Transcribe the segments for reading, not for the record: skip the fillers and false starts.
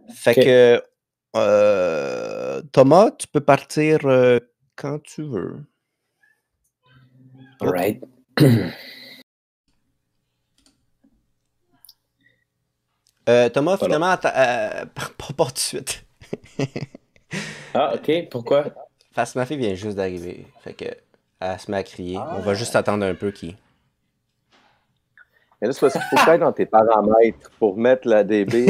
Fait que Thomas, tu peux partir quand tu veux. All right. Thomas, finalement, pas tout de suite. Ah, OK. Pourquoi? Parce que ma fille vient juste d'arriver. Fait que elle se met à crier. On va juste attendre un peu qu'il... Mais là, c'est parce qu'il faut que tu ailles dans tes paramètres pour mettre la DB.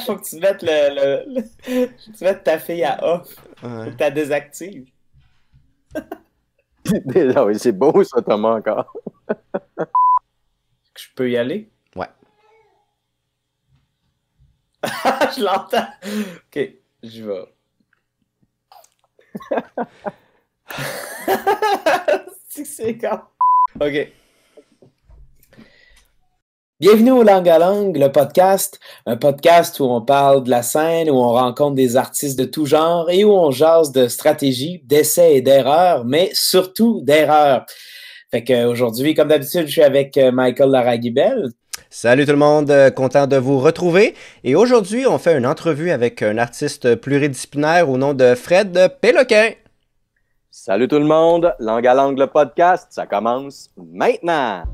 Faut que tu mettes tu mettes ta fille à off. Faut que tu la désactives. Oui, c'est beau ça, Thomas, encore. Je peux y aller? Ouais. Je l'entends. OK, j'y vais. C'est quand? OK. Bienvenue au Langue à Langue, le podcast. Un podcast où on parle de la scène, où on rencontre des artistes de tout genre et où on jase de stratégie, d'essais et d'erreurs, mais surtout d'erreurs. Fait qu'aujourd'hui, comme d'habitude, je suis avec Michael Larraguibel. Salut tout le monde, content de vous retrouver. Et aujourd'hui, on fait une entrevue avec un artiste pluridisciplinaire au nom de Fred Péloquin. Salut tout le monde, Langue à Langue, le podcast, ça commence maintenant.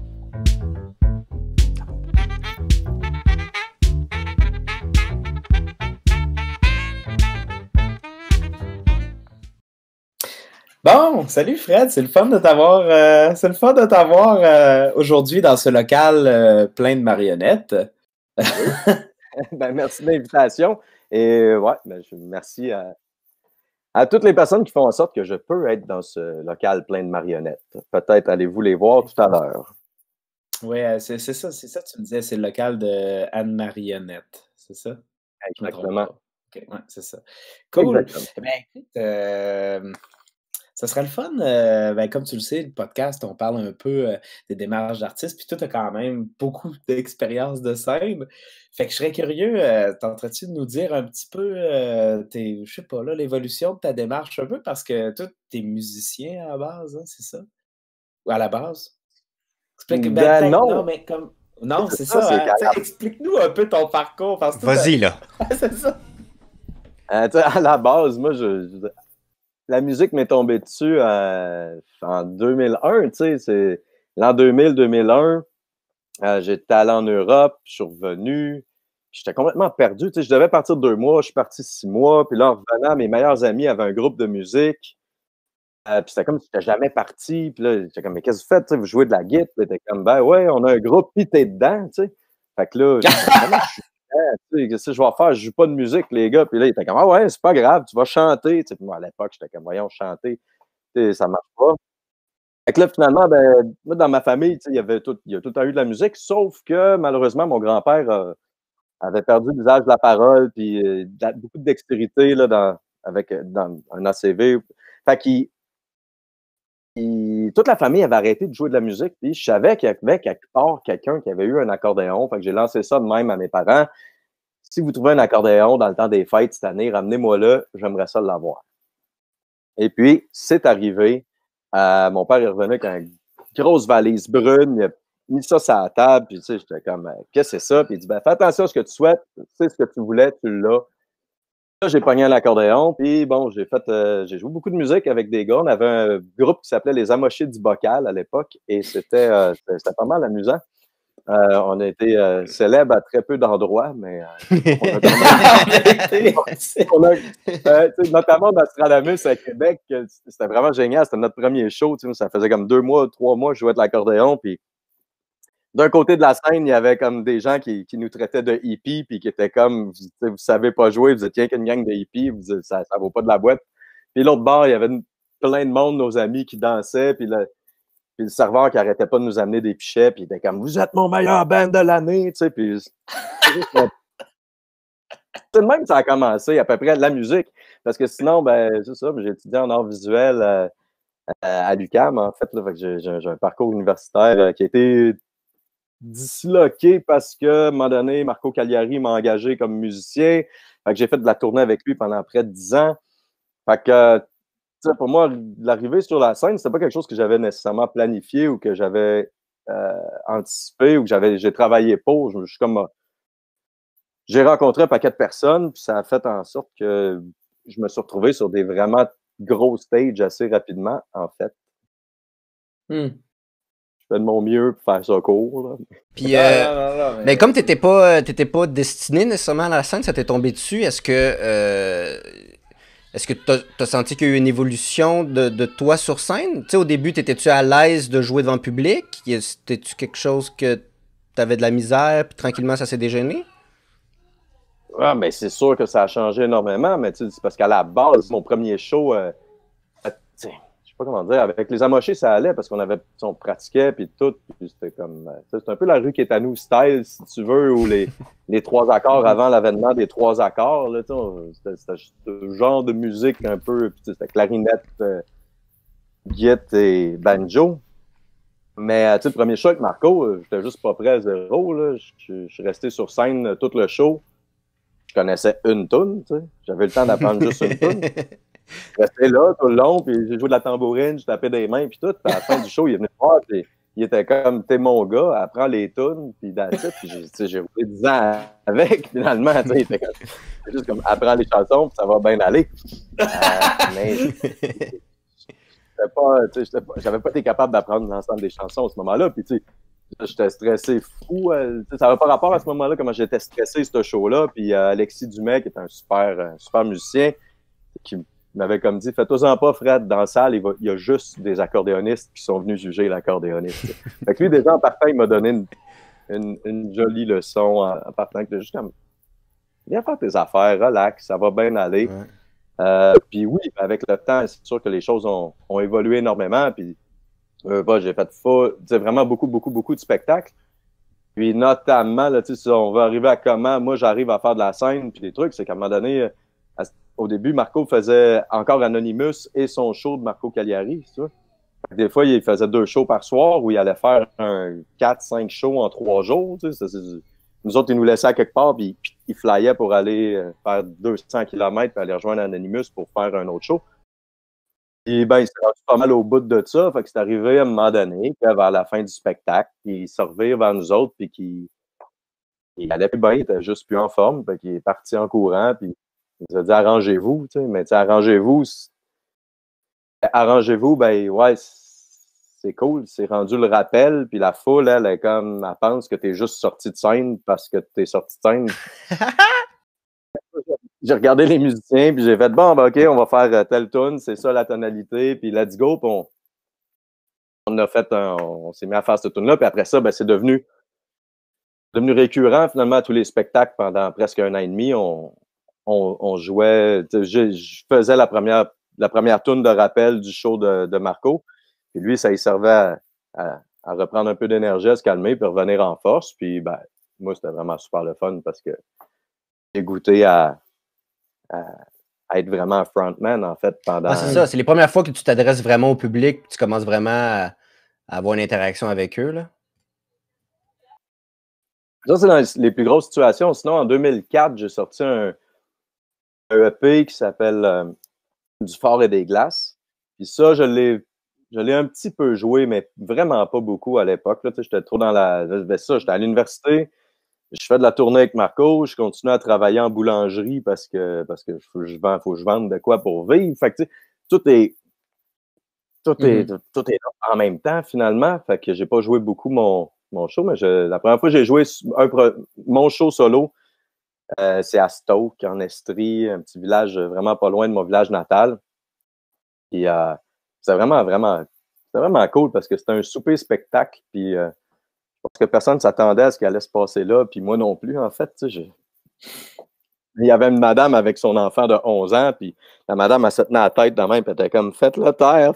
Bon, salut Fred, c'est le fun de t'avoir aujourd'hui dans ce local plein de marionnettes. Ben, merci de l'invitation. Et ouais, merci à toutes les personnes qui font en sorte que je peux être dans ce local plein de marionnettes. Peut-être allez-vous les voir tout à l'heure. Oui, c'est ça, tu me disais, c'est le local de Anne Marionnette, c'est ça? Exactement. Okay, ouais, c'est ça. Cool. Exactement. Eh bien, écoute, ça serait le fun, comme tu le sais, le podcast, on parle un peu des démarches d'artistes, puis toi, tu as quand même beaucoup d'expérience de scène. Fait que je serais curieux, tenterais-tu de nous dire un petit peu, je sais pas, là, l'évolution de ta démarche un peu, parce que toi, tu es musicien à la base, hein, c'est ça? Ou à la base? Explique, non, mais comme... Non, c'est ça, hein? Explique-nous un peu ton parcours. Vas-y, là. C'est ça. À la base, moi, la musique m'est tombée dessus en 2001, tu sais, c'est l'an 2000-2001. J'étais allé en Europe, je suis revenu, j'étais complètement perdu, tu sais, je devais partir 2 mois, je suis parti 6 mois, puis là, en revenant, mes meilleurs amis avaient un groupe de musique, puis c'était comme si j'étais jamais parti, puis là, j'étais comme, mais qu'est-ce que vous faites, tu sais, vous jouez de la guitare, puis t'es comme, ben ouais, on a un groupe, puis t'es dedans, tu sais. Fait que là, comment je suis dedans, tu sais, qu'est-ce que je vais faire, je joue pas de musique, les gars, puis là, ils étaient comme, ah ouais, c'est pas grave, tu vas chanter, tu sais, puis moi, à l'époque, j'étais comme, voyons, chanter, tu sais, ça marche pas. Fait que là, finalement, ben, moi, dans ma famille, tu sais, il y a tout le temps eu de la musique, sauf que, malheureusement, mon grand-père avait perdu l'usage de la parole, puis beaucoup de dextérité, là, dans un ACV. Fait qu'il toute la famille avait arrêté de jouer de la musique, puis je savais qu'il y avait quelque part quelqu'un qui avait eu un accordéon. Fait que j'ai lancé ça de même à mes parents. Si vous trouvez un accordéon dans le temps des fêtes cette année, ramenez-moi-le, j'aimerais ça l'avoir. Et puis, c'est arrivé. Mon père est revenu avec une grosse valise brune, il a mis ça sur la table, puis tu sais, j'étais comme, qu'est-ce que c'est ça? Puis il dit, ben, fais attention à ce que tu souhaites, tu sais ce que tu voulais, tu l'as. Là, j'ai pogné un accordéon, puis bon, j'ai joué beaucoup de musique avec des gars. On avait un groupe qui s'appelait les Amochés du Bocal à l'époque, et c'était pas mal amusant. On a été célèbres à très peu d'endroits, mais notamment Nostradamus à Québec, c'était vraiment génial. C'était notre premier show. Ça faisait comme 2 mois, 3 mois que je jouais de l'accordéon, puis d'un côté de la scène, il y avait comme des gens qui nous traitaient de hippies, puis qui étaient comme, vous savez pas jouer, vous étiez qu'une gang de hippies, ça vaut pas de la boîte. Puis l'autre bord, il y avait plein de monde, nos amis qui dansaient, puis le serveur qui arrêtait pas de nous amener des pichets, puis il était comme, vous êtes mon meilleur band de l'année, tu sais, puis c'est de même que ça a commencé, à peu près, de la musique. Parce que sinon, ben, c'est ça, j'ai étudié en art visuel à l'UQAM, en fait, là, fait que j'ai un parcours universitaire qui a été disloqué parce que, à un moment donné, Marco Cagliari m'a engagé comme musicien. Fait que j'ai fait de la tournée avec lui pendant près de 10 ans. Fait que, tu sais, pour moi, l'arrivée sur la scène, c'était pas quelque chose que j'avais nécessairement planifié ou que j'avais anticipé ou que j'ai travaillé pour. J'ai rencontré un paquet de personnes, puis ça a fait en sorte que je me suis retrouvé sur des vraiment gros stages assez rapidement, en fait. Je fais de mon mieux pour faire ça court, là. Puis, non, ben, comme t'étais pas destiné nécessairement à la scène, ça t'est tombé dessus, est-ce que t'as senti qu'il y a eu une évolution de toi sur scène? Tu sais, au début, t'étais-tu à l'aise de jouer devant le public? C'était-tu quelque chose que t'avais de la misère, puis tranquillement, ça s'est dégêné? Ah, mais c'est sûr que ça a changé énormément, mais tu sais, c'est parce qu'à la base, mon premier show, tu sais, je sais pas comment dire, avec les amochés, ça allait parce on pratiquait puis tout, puis c'était comme, c'est un peu la rue qui est à nous style, si tu veux, ou les trois accords avant l'avènement des trois accords, là, tu sais, c'était ce genre de musique un peu, puis c'était clarinette, guitare et banjo. Mais tu sais, le premier show avec Marco, j'étais juste pas prêt à zéro, là. Je suis resté sur scène tout le show. Je connaissais une toune, tu sais. J'avais le temps d'apprendre juste une toune. Je restais là tout le long, puis j'ai joué de la tambourine, je tapais des mains, puis tout. Puis à la fin du show, il est venu me voir, puis il était comme, t'es mon gars, apprends les tounes, puis that's it. Puis j'ai roulé 10 ans avec, finalement, tu sais. Il était comme, c'est juste comme, apprends les chansons, puis ça va bien aller. Mais j'avais pas été capable d'apprendre l'ensemble des chansons à ce moment-là, puis tu sais, j'étais stressé fou. Ça n'avait pas rapport à ce moment-là, comment j'étais stressé, ce show-là. Puis Alexis Dumais, qui est un super musicien, qui m'avait comme dit, fais-toi-en pas, Fred, dans la salle, il y a juste des accordéonistes qui sont venus juger l'accordéoniste. Fait que lui, déjà, en partant, il m'a donné une jolie leçon en partant, que juste comme, viens faire tes affaires, relax, ça va bien aller. Ouais. Puis oui, avec le temps, c'est sûr que les choses ont évolué énormément. Puis j'ai fait vraiment beaucoup de spectacles. Puis notamment, là, si on va arriver à comment moi j'arrive à faire de la scène puis des trucs, c'est qu'à un moment donné, au début, Marco faisait encore Anonymous et son show de Marco Cagliari, c'est ça? Des fois, il faisait 2 shows par soir où il allait faire 4-5 shows en 3 jours. Nous autres, ils nous laissaient à quelque part puis ils flyaient pour aller faire 200 km puis aller rejoindre Anonymous pour faire un autre show. Et ben, il s'est rendu pas mal au bout de ça. Fait que c'est arrivé à un moment donné, puis vers la fin du spectacle, puis il se revient vers nous autres, puis qu'il allait plus bien, il était juste plus en forme. Fait qu'il est parti en courant, puis il nous a dit arrangez-vous, tu sais. Mais tu sais, arrangez-vous, ben ouais, c'est cool, c'est rendu le rappel, puis la foule, elle pense que t'es juste sorti de scène parce que t'es sorti de scène. J'ai regardé les musiciens, puis j'ai fait, bon, ben, OK, on va faire telle tune, c'est ça la tonalité, puis let's go. Puis on s'est mis à faire cette tune-là, puis après ça, ben, c'est devenu récurrent, finalement, à tous les spectacles pendant presque 1 an et demi. On jouait, je faisais la première tune de rappel du show de Marco, puis lui, ça lui servait à reprendre un peu d'énergie, à se calmer, puis revenir en force. Puis, ben, moi, c'était vraiment super le fun parce que j'ai goûté à être vraiment un frontman, en fait, pendant... Ah, c'est ça. C'est les premières fois que tu t'adresses vraiment au public, tu commences vraiment à avoir une interaction avec eux, là. Ça, c'est dans les plus grosses situations. Sinon, en 2004, j'ai sorti un EP qui s'appelle Du Fort et des Glaces. Puis ça, je l'ai un petit peu joué, mais vraiment pas beaucoup à l'époque. J'étais trop dans j'étais à l'université. Je fais de la tournée avec Marco, je continue à travailler en boulangerie parce que faut que je vende de quoi pour vivre. Fait que, tout est en même temps, finalement. Fait que j'ai pas joué beaucoup mon show, mais la première fois que j'ai joué mon show solo, c'est à Stoke, en Estrie, un petit village vraiment pas loin de mon village natal. Puis c'était vraiment cool parce que c'était un souper spectacle. Puis parce que personne ne s'attendait à ce qui allait se passer là, puis moi non plus, en fait. Il y avait une madame avec son enfant de 11 ans, puis la madame, elle se tenait la tête de même, puis elle était comme « Faites-le taire,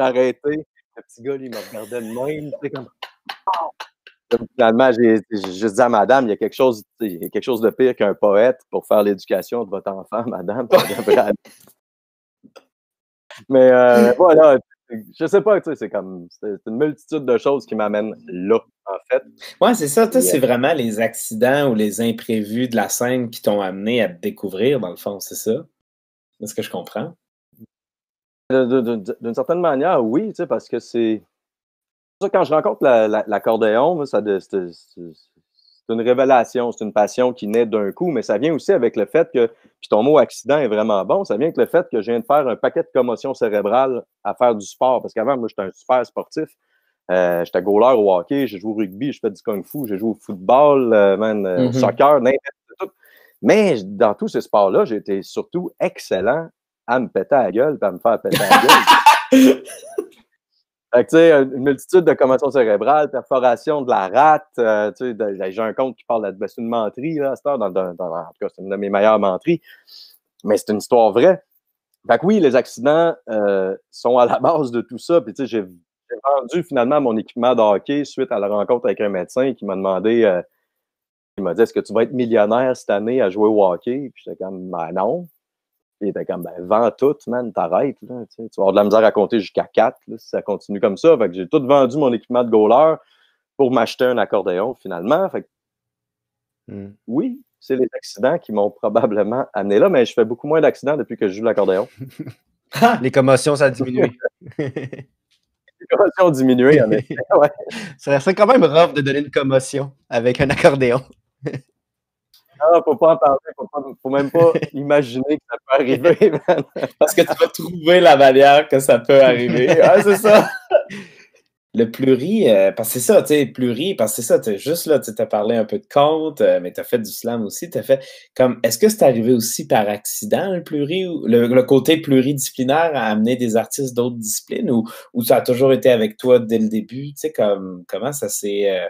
arrêtez! » Le petit gars, lui, il me regardait de même, comme... Finalement, j'ai juste dit à madame, il y a quelque chose de pire qu'un poète pour faire l'éducation de votre enfant, madame. Mais voilà, je sais pas, tu sais, c'est une multitude de choses qui m'amènent là, en fait. Ouais, c'est ça. Toi, c'est vraiment les accidents ou les imprévus de la scène qui t'ont amené à te découvrir, dans le fond, c'est ça? C'est ce que je comprends. D'une certaine manière, oui, tu sais, parce que c'est ça, quand je rencontre l'accordéon, c'est une révélation, c'est une passion qui naît d'un coup, mais ça vient aussi avec le fait que, puis ton mot accident est vraiment bon, ça vient avec le fait que je viens de faire un paquet de commotions cérébrales à faire du sport, parce qu'avant, moi, j'étais un super sportif. J'étais goaler au hockey, j'ai joué au rugby, j'ai fait du kung-fu, j'ai joué au football, au soccer, tout. Mais dans tous ces sports-là, j'ai été surtout excellent à me péter à la gueule et à me faire péter à la gueule. Fait que, tu sais, une multitude de commotions cérébrales, perforation de la rate, tu sais, j'ai un compte qui parle de c'est une menterie, là, à cette heure, en tout cas, c'est une de mes meilleures menteries, mais c'est une histoire vraie. Fait que oui, les accidents sont à la base de tout ça, puis tu sais, j'ai vendu finalement mon équipement de hockey suite à la rencontre avec un médecin qui m'a demandé, il m'a dit, est-ce que tu vas être millionnaire cette année à jouer au hockey? Puis j'étais comme, ben non. Il était comme, ben, vends tout, man, t'arrêtes, là. Tu vas avoir de la misère à compter jusqu'à 4, là, si ça continue comme ça. Fait que j'ai tout vendu mon équipement de goaler pour m'acheter un accordéon, finalement. Fait que, oui, c'est les accidents qui m'ont probablement amené là, mais je fais beaucoup moins d'accidents depuis que je joue l'accordéon. Les commotions, ça a diminué. Les commotions ont diminué, en effet. Ouais. Ça serait quand même rough de donner une commotion avec un accordéon. Ah, faut pas en parler, faut même pas imaginer que ça peut arriver, man. Parce que tu vas trouver la manière que ça peut arriver. Ah, c'est ça! Le pluri, parce que c'est ça, tu sais, pluri, parce que c'est ça, tu juste là, tu as parlé un peu de conte, mais tu as fait du slam aussi, tu as fait comme, est-ce que c'est arrivé aussi par accident, le pluri, ou le côté pluridisciplinaire à amener des artistes d'autres disciplines, ou ça a toujours été avec toi dès le début, tu sais, comme, comment ça s'est...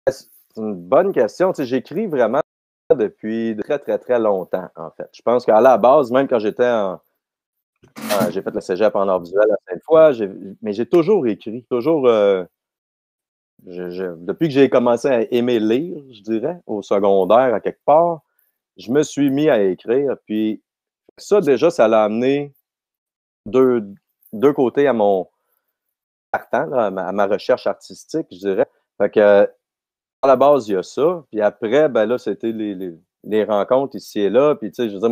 C'est une bonne question. Tu sais, j'écris vraiment depuis très, très, très longtemps, en fait. Je pense qu'à la base, même quand j'étais j'ai fait le cégep en art visuel à Sainte-Foy, mais j'ai toujours écrit, toujours... depuis que j'ai commencé à aimer lire, je dirais, au secondaire, à quelque part, je me suis mis à écrire. Puis ça, déjà, ça l'a amené deux côtés à mon partant, là, à ma recherche artistique, je dirais. Fait que à la base, il y a ça. Puis après, ben là, c'était les rencontres ici et là. Puis, tu sais, je veux dire,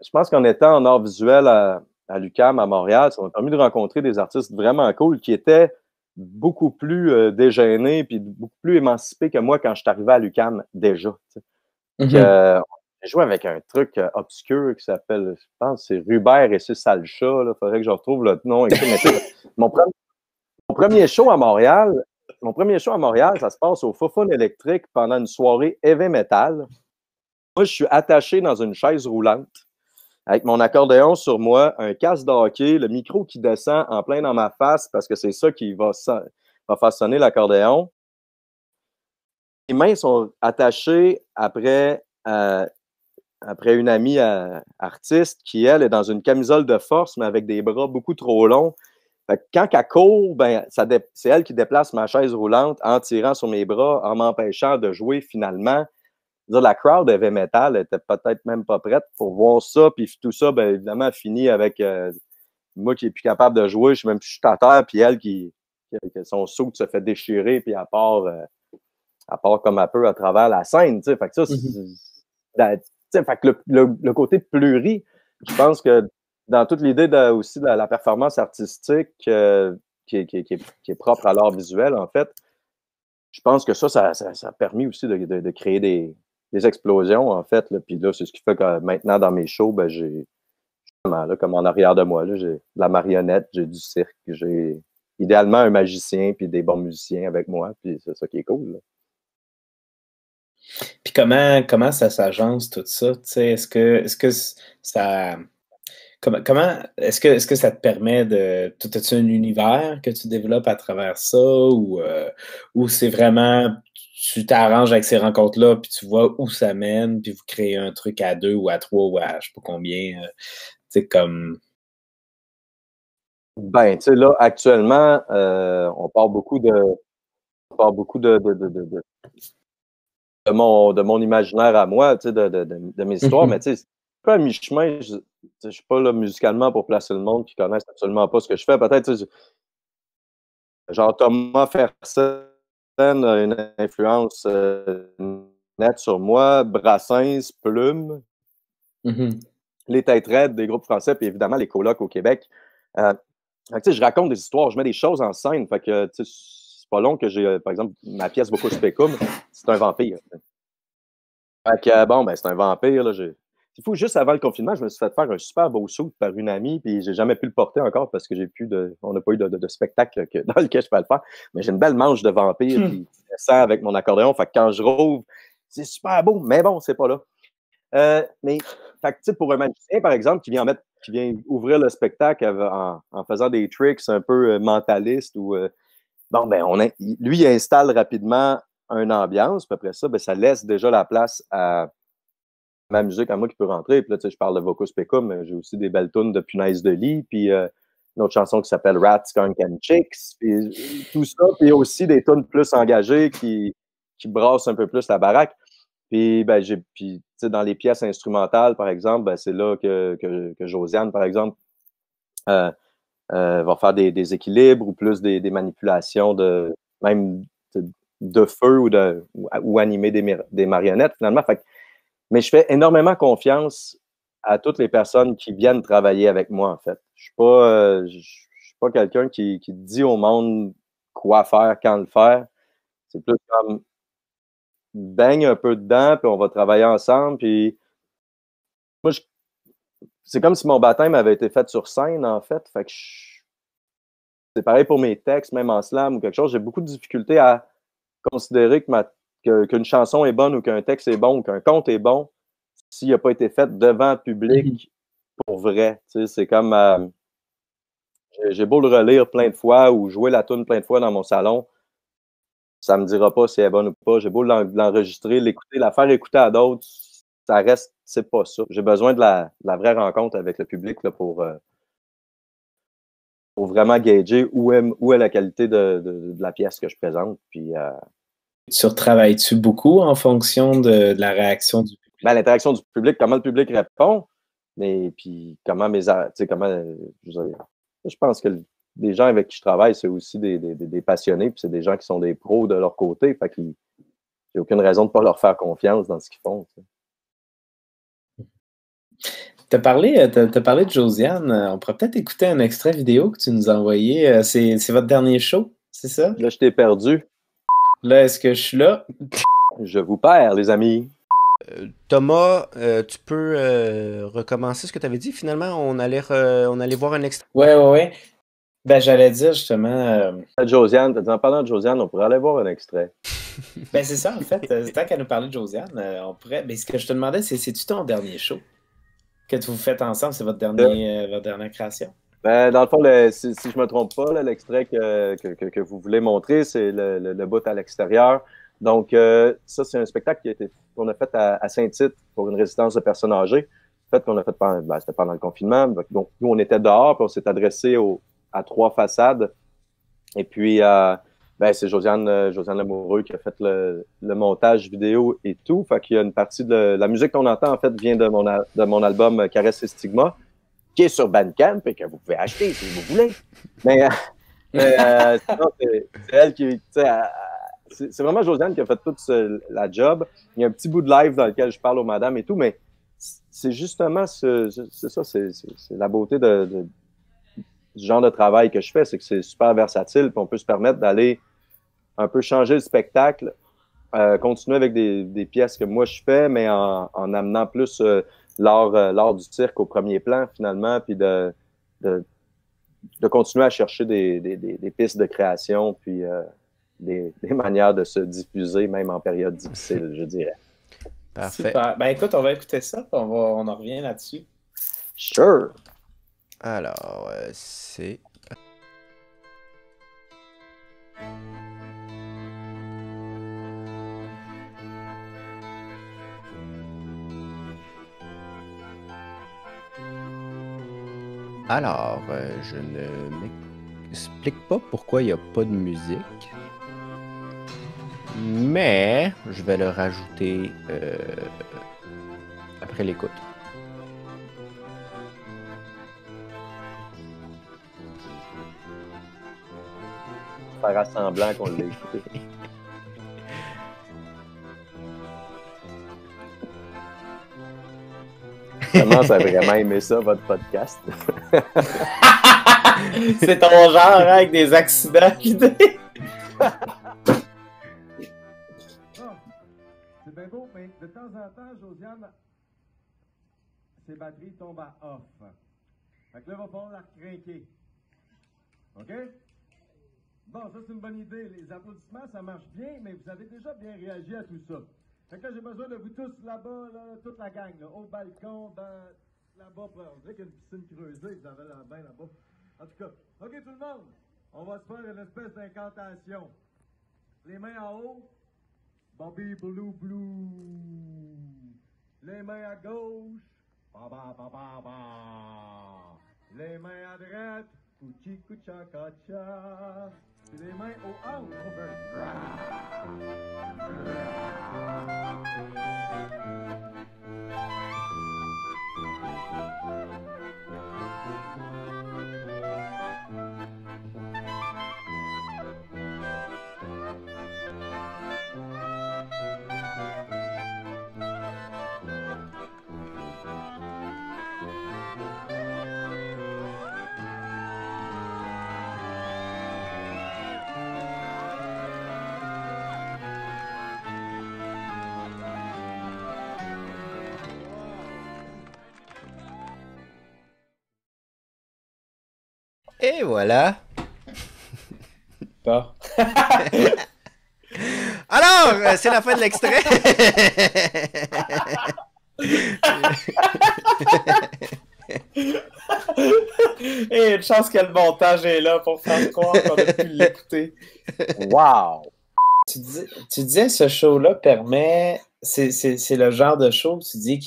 je pense qu'en étant en art visuel à l'UQAM, à Montréal, ça m'a permis de rencontrer des artistes vraiment cool qui étaient beaucoup plus déjeunés puis beaucoup plus émancipés que moi quand je suis arrivé à l'UQAM déjà. J'ai joué avec un truc obscur qui s'appelle, je pense, c'est Rubert et ses sales chats. Il faudrait que je retrouve le nom. Mon premier show à Montréal, ça se passe au Fofone électrique pendant une soirée heavy metal. Moi, je suis attaché dans une chaise roulante avec mon accordéon sur moi, un casque de hockey, le micro qui descend en plein dans ma face parce que c'est ça qui va faire sonner l'accordéon. Les mains sont attachées après une amie artiste qui, elle, est dans une camisole de force, mais avec des bras beaucoup trop longs. Fait que quand elle court, ben, c'est elle qui déplace ma chaise roulante en tirant sur mes bras, en m'empêchant de jouer finalement. La crowd heavy metal était peut-être même pas prête pour voir ça. Puis tout ça, ben, évidemment, finit avec moi qui est plus capable de jouer. Je suis même plus à terre, puis elle qui son saut se fait déchirer, puis elle part comme un peu à travers la scène. Fait que ça, fait que le côté pluri, je pense que dans toute l'idée aussi de la performance artistique qui est propre à l'art visuel, en fait, je pense que ça a permis aussi de créer des explosions, en fait. Là. Puis là, c'est ce qui fait que maintenant, dans mes shows, ben, j'ai là, comme en arrière de moi, là, j'ai de la marionnette, j'ai du cirque, j'ai idéalement un magicien puis des bons musiciens avec moi, puis c'est ça qui est cool. Là. Puis comment ça s'agence tout ça? Est-ce que ça... Comment est-ce que ça te permet de... As-tu un univers que tu développes à travers ça ou c'est vraiment tu t'arranges avec ces rencontres-là puis tu vois où ça mène puis vous créez un truc à 2 ou à 3 ou à je sais pas combien comme... Ben, tu sais, là, actuellement, on parle beaucoup de mon imaginaire à moi, tu sais, de mes histoires, mais tu sais, c'est un peu à mi-chemin. Je suis pas là musicalement pour placer le monde qui connaissent absolument pas ce que je fais. Peut-être, genre Thomas Fersen a une influence nette sur moi, Brassens, Plume, les Têtes Raides des groupes français, puis évidemment les colocs au Québec. Fait que, tu sais, je raconte des histoires, je mets des choses en scène. Fait que, tu sais, c'est pas long que j'ai, par exemple, ma pièce Vocus Pecum, c'est un vampire. Fait que, bon, ben, c'est un vampire, là. C'est fou, juste avant le confinement, je me suis fait faire un super beau suit par une amie, puis j'ai jamais pu le porter encore parce que on n'a pas eu de spectacle dans lequel je peux le faire. Mais j'ai une belle manche de vampire, puis je descends avec mon accordéon. Fait que quand je rouvre, c'est super beau, mais bon, c'est pas là. Mais, fait que, tu sais, pour un magicien, par exemple, qui vient ouvrir le spectacle en faisant des tricks un peu mentalistes ou, bon, ben, lui, il installe rapidement une ambiance, puis après ça, ben, ça laisse déjà la place à ma musique, à moi qui peut rentrer. Puis là, tu sais, je parle de Vocus Pecum, mais j'ai aussi des belles tunes de Punaise de lit, puis une autre chanson qui s'appelle Rats, Skunk and Chicks, puis tout ça, puis aussi des tunes plus engagées qui brassent un peu plus la baraque. Puis, ben, puis, tu sais, dans les pièces instrumentales, par exemple, ben, c'est là que Josiane, par exemple, va faire des équilibres ou plus des manipulations même de feu ou animer des marionnettes, finalement. Fait que, mais je fais énormément confiance à toutes les personnes qui viennent travailler avec moi, en fait. Je suis pas quelqu'un qui dit au monde quoi faire, quand le faire. C'est plus comme baigne un peu dedans, puis on va travailler ensemble. Puis moi, c'est comme si mon baptême avait été fait sur scène, en fait. Fait que c'est pareil pour mes textes, même en slam ou quelque chose. J'ai beaucoup de difficulté à considérer qu'une chanson est bonne ou qu'un texte est bon ou qu'un conte est bon s'il n'a pas été fait devant le public pour vrai. Tu sais, c'est comme j'ai beau le relire plein de fois ou jouer la tune plein de fois dans mon salon, ça me dira pas si elle est bonne ou pas. J'ai beau l'enregistrer, l'écouter, la faire écouter à d'autres, ça reste, c'est pas ça. J'ai besoin de la vraie rencontre avec le public là, pour vraiment gager où est la qualité de la pièce que je présente. Puis, Tu retravailles-tu beaucoup en fonction de la réaction du public? Ben, l'interaction du public, comment le public répond, mais puis comment je pense que les gens avec qui je travaille, c'est aussi des passionnés, puis c'est des gens qui sont des pros de leur côté, fait qu'il j'ai aucune raison de ne pas leur faire confiance dans ce qu'ils font. T'as parlé de Josiane. On pourrait peut-être écouter un extrait vidéo que tu nous as envoyé. C'est votre dernier show, c'est ça? Là, je t'ai perdu. Là, est-ce que je suis là? Je vous perds, les amis. Thomas, tu peux recommencer ce que tu avais dit? Finalement, on allait voir un extrait. Ouais. Ben, j'allais dire justement. Josiane, en parlant de Josiane, on pourrait aller voir un extrait. Ben, c'est ça, en fait. Tant qu'à nous parler de Josiane, on pourrait. Ben, ce que je te demandais, c'est-tu ton dernier show que vous faites ensemble? C'est votre dernière création? Ben, dans le fond, si je ne me trompe pas, l'extrait que vous voulez montrer, c'est le bout à l'extérieur. Donc, ça, c'est un spectacle qu'on a fait à Saint-Tite pour une résidence de personnes âgées. En fait, qu'on a fait c'était pendant le confinement. Donc, nous, on était dehors, puis on s'est adressé à 3 façades. Et puis, c'est Josiane Lamoureux qui a fait le montage vidéo et tout. Fait qu'il y a une partie de la musique qu'on entend, en fait, vient de mon album Caresse et Stigma, qui est sur Bandcamp et que vous pouvez acheter si vous voulez. Mais sinon, c'est elle qui, c'est vraiment Josiane qui a fait toute la job. Il y a un petit bout de live dans lequel je parle aux madames et tout, mais c'est justement c'est la beauté du genre de travail que je fais, c'est que c'est super versatile, puis on peut se permettre d'aller un peu changer le spectacle, continuer avec des pièces que moi je fais, mais en amenant plus l'art du cirque au premier plan, finalement, puis de continuer à chercher des pistes de création, puis des manières de se diffuser, même en période difficile, je dirais. Parfait. Super. Ben écoute, on va écouter ça, on en revient là-dessus. Sure. Alors, c'est... Alors, je ne m'explique pas pourquoi il n'y a pas de musique. Mais je vais le rajouter après l'écoute. Faire semblant qu'on l'a écouté. Je commence à vraiment aimer ça, votre podcast. C'est ton genre, hein, avec des accidents. C'est bien beau, mais de temps en temps, Josiane, ses batteries tombent à off. Fait que là, il va falloir la recrinquer. OK? Bon, ça, c'est une bonne idée. Les applaudissements, ça marche bien, mais vous avez déjà bien réagi à tout ça. Fait que là, j'ai besoin de vous tous là-bas, là, toute la gang, là, au balcon, là-bas. On dirait qu'il y a une piscine creusée, vous avez la bain là-bas. En tout cas, OK, tout le monde, on va se faire une espèce d'incantation. Les mains en haut. Bobby Blue Blue. Les mains à gauche. Ba ba ba ba ba. Les mains à droite. Kuchi kucha kacha. Puis les mains au hanches. On fait. Et voilà. Pas. Alors, c'est la fin de l'extrait. Et une chance que le montage est là pour faire croire qu'on a pu l'écouter. Wow! Tu disais ce show-là permet. C'est le genre de show, tu dis,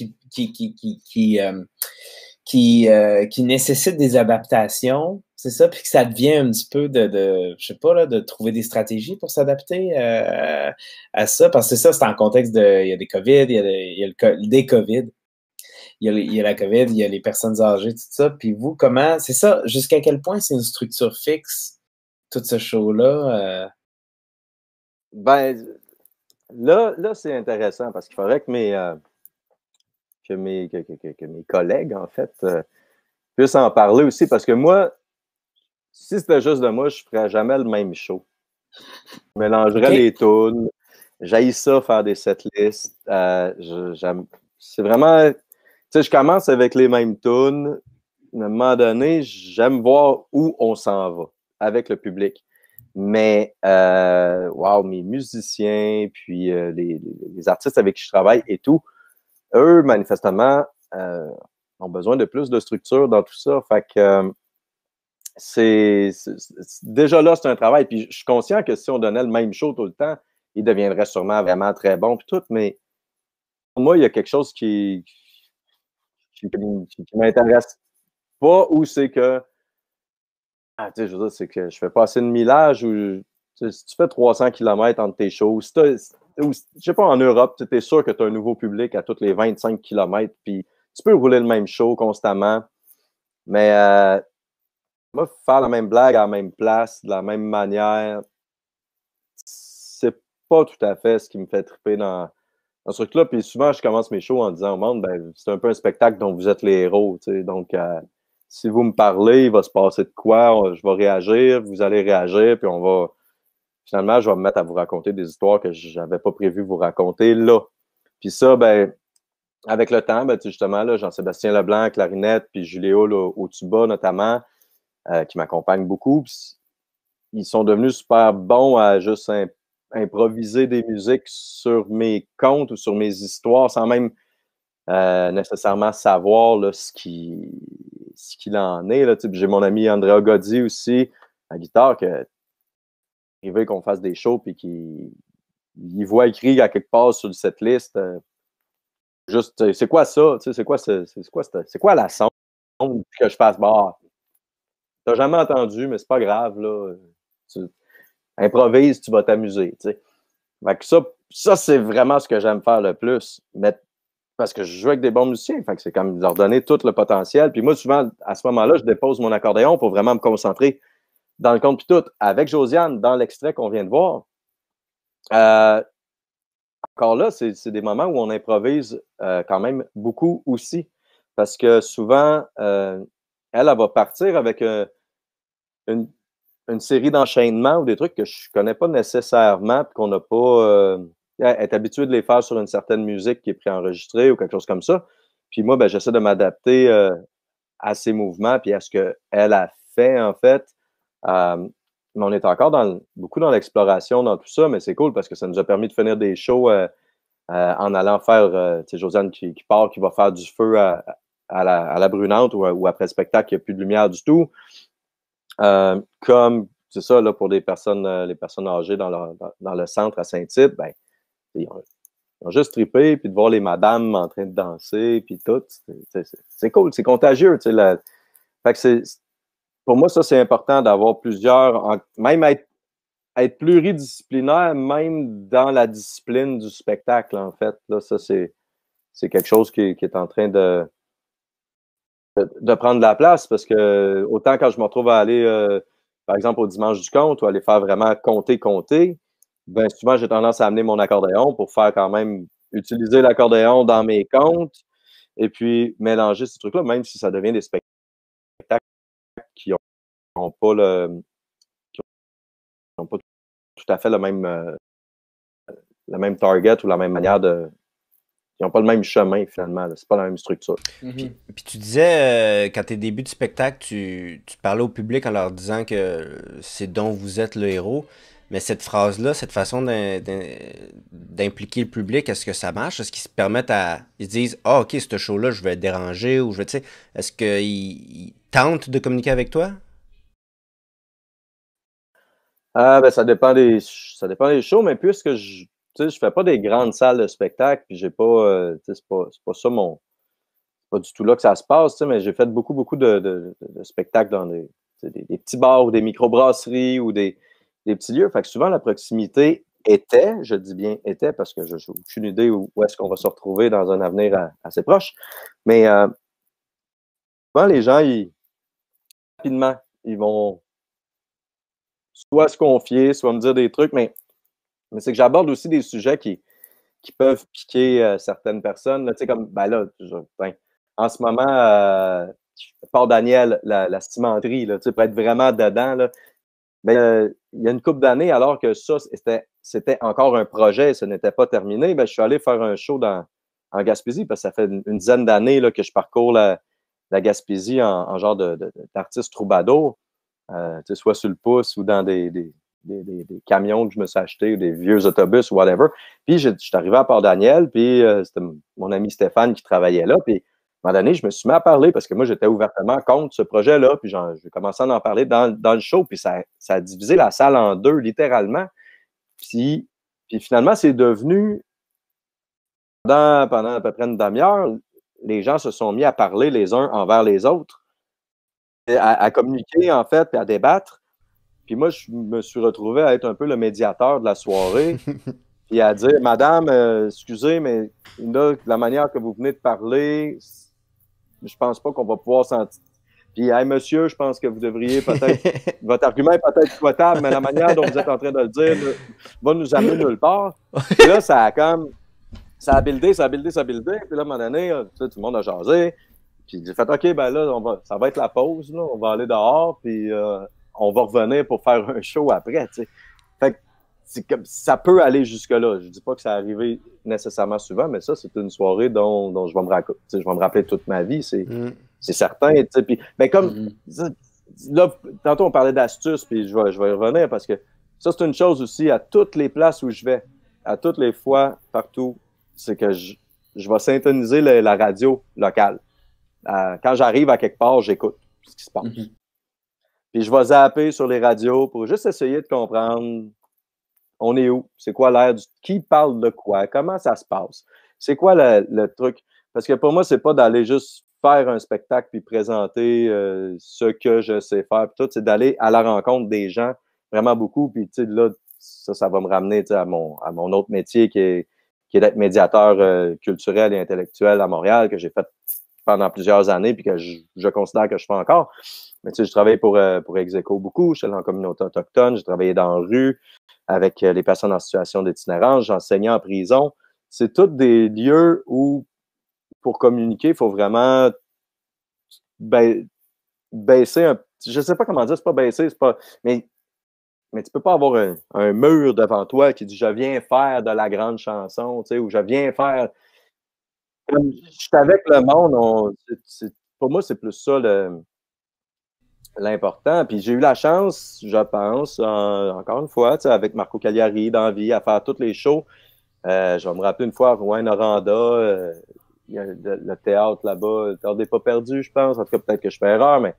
qui nécessite des adaptations, c'est ça, puis que ça devient un petit peu je sais pas, là, de trouver des stratégies pour s'adapter à ça, parce que c'est ça, c'est en contexte il y a des COVID, il y a des COVID, il y a la COVID, il y a les personnes âgées, tout ça, puis vous, comment, c'est ça, jusqu'à quel point c'est une structure fixe, tout ce show-là? Ben, là c'est intéressant, parce qu'il faudrait que mes collègues, en fait, puissent en parler aussi, parce que moi, si c'était juste de moi, je ne ferais jamais le même show. Je mélangerais les tunes. J'haïs ça, faire des setlists. C'est vraiment... Tu sais, je commence avec les mêmes tunes. À un moment donné, j'aime voir où on s'en va avec le public. Mais, wow, mes musiciens, puis les artistes avec qui je travaille et tout, eux, manifestement, ont besoin de plus de structure dans tout ça. Fait que déjà là, c'est un travail. Puis je suis conscient que si on donnait le même show tout le temps, il deviendrait sûrement vraiment très bon puis tout. Mais pour moi, il y a quelque chose qui m'intéresse pas, ou c'est que tu sais, je veux dire, c'est que je fais pas assez de millage, ou si tu fais 300 km entre tes shows, je sais pas, en Europe, tu es sûr que tu as un nouveau public à tous les 25 km, puis tu peux rouler le même show constamment. Mais moi, faire la même blague à la même place, de la même manière, c'est pas tout à fait ce qui me fait triper dans ce truc-là. Puis souvent, je commence mes shows en disant au monde, ben, c'est un peu un spectacle dont vous êtes les héros. Tu sais. Donc, si vous me parlez, il va se passer de quoi, je vais réagir, vous allez réagir, puis finalement, je vais me mettre à vous raconter des histoires que j'avais pas prévu vous raconter là. Puis ça, ben, avec le temps, ben, justement, là, Jean-Sébastien Leblanc, clarinette, puis Juléo là, au tuba notamment, qui m'accompagnent beaucoup. Ils sont devenus super bons à juste improviser des musiques sur mes contes ou sur mes histoires sans même nécessairement savoir là, ce qu'il en est. Là. J'ai mon ami Andrea Goddy aussi, à guitare, que il veut qu'on fasse des shows puis qu'il voit écrit à quelque part sur cette liste. Juste, c'est quoi ça? C'est quoi la sonde que je fasse? Bah, t'as jamais entendu, mais c'est pas grave, là. Tu improvises, tu vas t'amuser, tu sais. Fait que ça, c'est vraiment ce que j'aime faire le plus. Mais parce que je joue avec des bons musiciens, fait que c'est comme leur donner tout le potentiel. Puis moi, souvent, à ce moment-là, je dépose mon accordéon pour vraiment me concentrer dans le compte puis tout. Avec Josiane, dans l'extrait qu'on vient de voir, encore là, c'est des moments où on improvise quand même beaucoup aussi. Parce que souvent, elle va partir avec une série d'enchaînements ou des trucs que je connais pas nécessairement, puis qu'on n'a pas être habitué de les faire sur une certaine musique qui est préenregistrée ou quelque chose comme ça. Puis moi, ben, j'essaie de m'adapter à ses mouvements puis à ce qu'elle a fait, en fait. Mais on est encore beaucoup dans l'exploration, dans tout ça, mais c'est cool parce que ça nous a permis de finir des shows en allant faire, tu sais, Josiane qui part, qui va faire du feu à la Brunante ou après le spectacle, il n'y a plus de lumière du tout. Comme, c'est ça, là, pour les personnes âgées dans le centre à Saint-Tite, ben, ils ont juste trippé, puis de voir les madames en train de danser, puis tout, c'est cool, c'est contagieux, tu sais. Fait que pour moi, ça, c'est important d'avoir plusieurs, même être pluridisciplinaire, même dans la discipline du spectacle, en fait. Là, ça, c'est quelque chose qui est en train de prendre de la place, parce que autant quand je me retrouve à aller, par exemple, au Dimanche du Conte, ou aller faire vraiment compter, ben souvent, j'ai tendance à amener mon accordéon pour faire quand même utiliser l'accordéon dans mes comptes et puis mélanger ces trucs-là, même si ça devient des spectacles qui n'ont pas tout à fait la même target ou la même manière de... Ils n'ont pas le même chemin, finalement. C'est pas la même structure. Puis tu disais, quand tes débuts de spectacle, tu parlais au public en leur disant que c'est dont vous êtes le héros. Mais cette phrase-là, cette façon d'impliquer le public, est-ce que ça marche? Est-ce qu'ils se permettent ils se disent, ah, OK, ce show-là, je vais être dérangé ou je vais, tu sais, est-ce qu'ils tentent de communiquer avec toi? Ben, ça dépend des shows, mais puisque je fais pas des grandes salles de spectacle, puis j'ai pas, c'est pas ça pas du tout là que ça se passe, mais j'ai fait beaucoup de spectacles dans des petits bars ou des microbrasseries ou des petits lieux. Fait que souvent, la proximité je dis bien était, parce que je n'ai aucune idée où est-ce qu'on va se retrouver dans un avenir assez proche. Mais souvent, les gens, rapidement, ils vont soit se confier, soit me dire des trucs, mais c'est que j'aborde aussi des sujets qui peuvent piquer certaines personnes. Là, tu sais, comme, ben là, en ce moment, Port Daniel, la cimenterie, là, tu sais, pour être vraiment dedans, là, ben, il y a une couple d'années, alors que ça, c'était encore un projet, ce n'était pas terminé, ben, je suis allé faire un show en Gaspésie, parce que ça fait une dizaine d'années là, que je parcours la Gaspésie en genre d'artiste troubadour, soit sur le pouce ou dans des camions que je me suis acheté ou des vieux autobus ou whatever. Puis, je suis arrivé à Port-Daniel, puis c'était mon ami Stéphane qui travaillait là, puis à un moment donné, je me suis mis à parler parce que moi, j'étais ouvertement contre ce projet-là, puis j'ai commencé à en parler dans le show, puis ça a divisé la salle en deux, littéralement. Puis finalement, c'est devenu, pendant à peu près une demi-heure, les gens se sont mis à parler les uns envers les autres, à communiquer, en fait, puis à débattre. Puis moi, je me suis retrouvé à être un peu le médiateur de la soirée, puis à dire, Madame, excusez, mais là, la manière que vous venez de parler, je pense pas qu'on va pouvoir sentir. Puis, hey, monsieur, je pense que vous devriez peut-être. Votre argument est peut-être souhaitable, mais la manière dont vous êtes en train de le dire va nous amener nulle part. Puis là, ça a buildé. Puis là, à un moment donné, tout le monde a jasé. Puis j'ai fait, OK, ben là, ça va être la pause. Là. On va aller dehors, puis on va revenir pour faire un show après. T'sais. Fait que ça peut aller jusque-là. Je dis pas que ça arrivé nécessairement souvent, mais ça, c'est une soirée dont je vais me rappeler toute ma vie. C'est certain. Puis, ben comme là, tantôt on parlait d'astuces, puis je vais y revenir parce que ça, c'est une chose aussi à toutes les places où je vais, à toutes les fois, partout, c'est que je vais syntoniser la radio locale. Quand j'arrive à quelque part, j'écoute ce qui se passe. Puis je vais zapper sur les radios pour juste essayer de comprendre on est où, c'est quoi l'air, qui parle de quoi, comment ça se passe, c'est quoi le truc. Parce que pour moi, c'est pas d'aller juste faire un spectacle puis présenter ce que je sais faire. Puis tout, c'est d'aller à la rencontre des gens vraiment beaucoup. Puis tu sais, là, ça va me ramener à mon autre métier qui est d'être médiateur culturel et intellectuel à Montréal, que j'ai fait pendant plusieurs années puis que je considère que je fais encore. Mais tu sais, je travaille pour Execo beaucoup, je suis allé en communauté autochtone, j'ai travaillé dans la rue avec les personnes en situation d'itinérance, j'enseignais en prison. C'est tous des lieux où, pour communiquer, il faut vraiment baisser je sais pas comment dire, c'est pas baissé, c'est pas. Mais tu peux pas avoir un mur devant toi qui dit je viens faire de la grande chanson, tu sais, ou je viens faire. Comme je suis avec le monde, pour moi, c'est plus ça l'important. Puis j'ai eu la chance, je pense, encore une fois, tu sais, avec Marco Cagliari dans la vie, à faire tous les shows. Je vais me rappeler une fois à Rouen-Noranda, il y a le théâtre là-bas, le théâtre des pas perdus, je pense. En tout cas, peut-être que je fais erreur, mais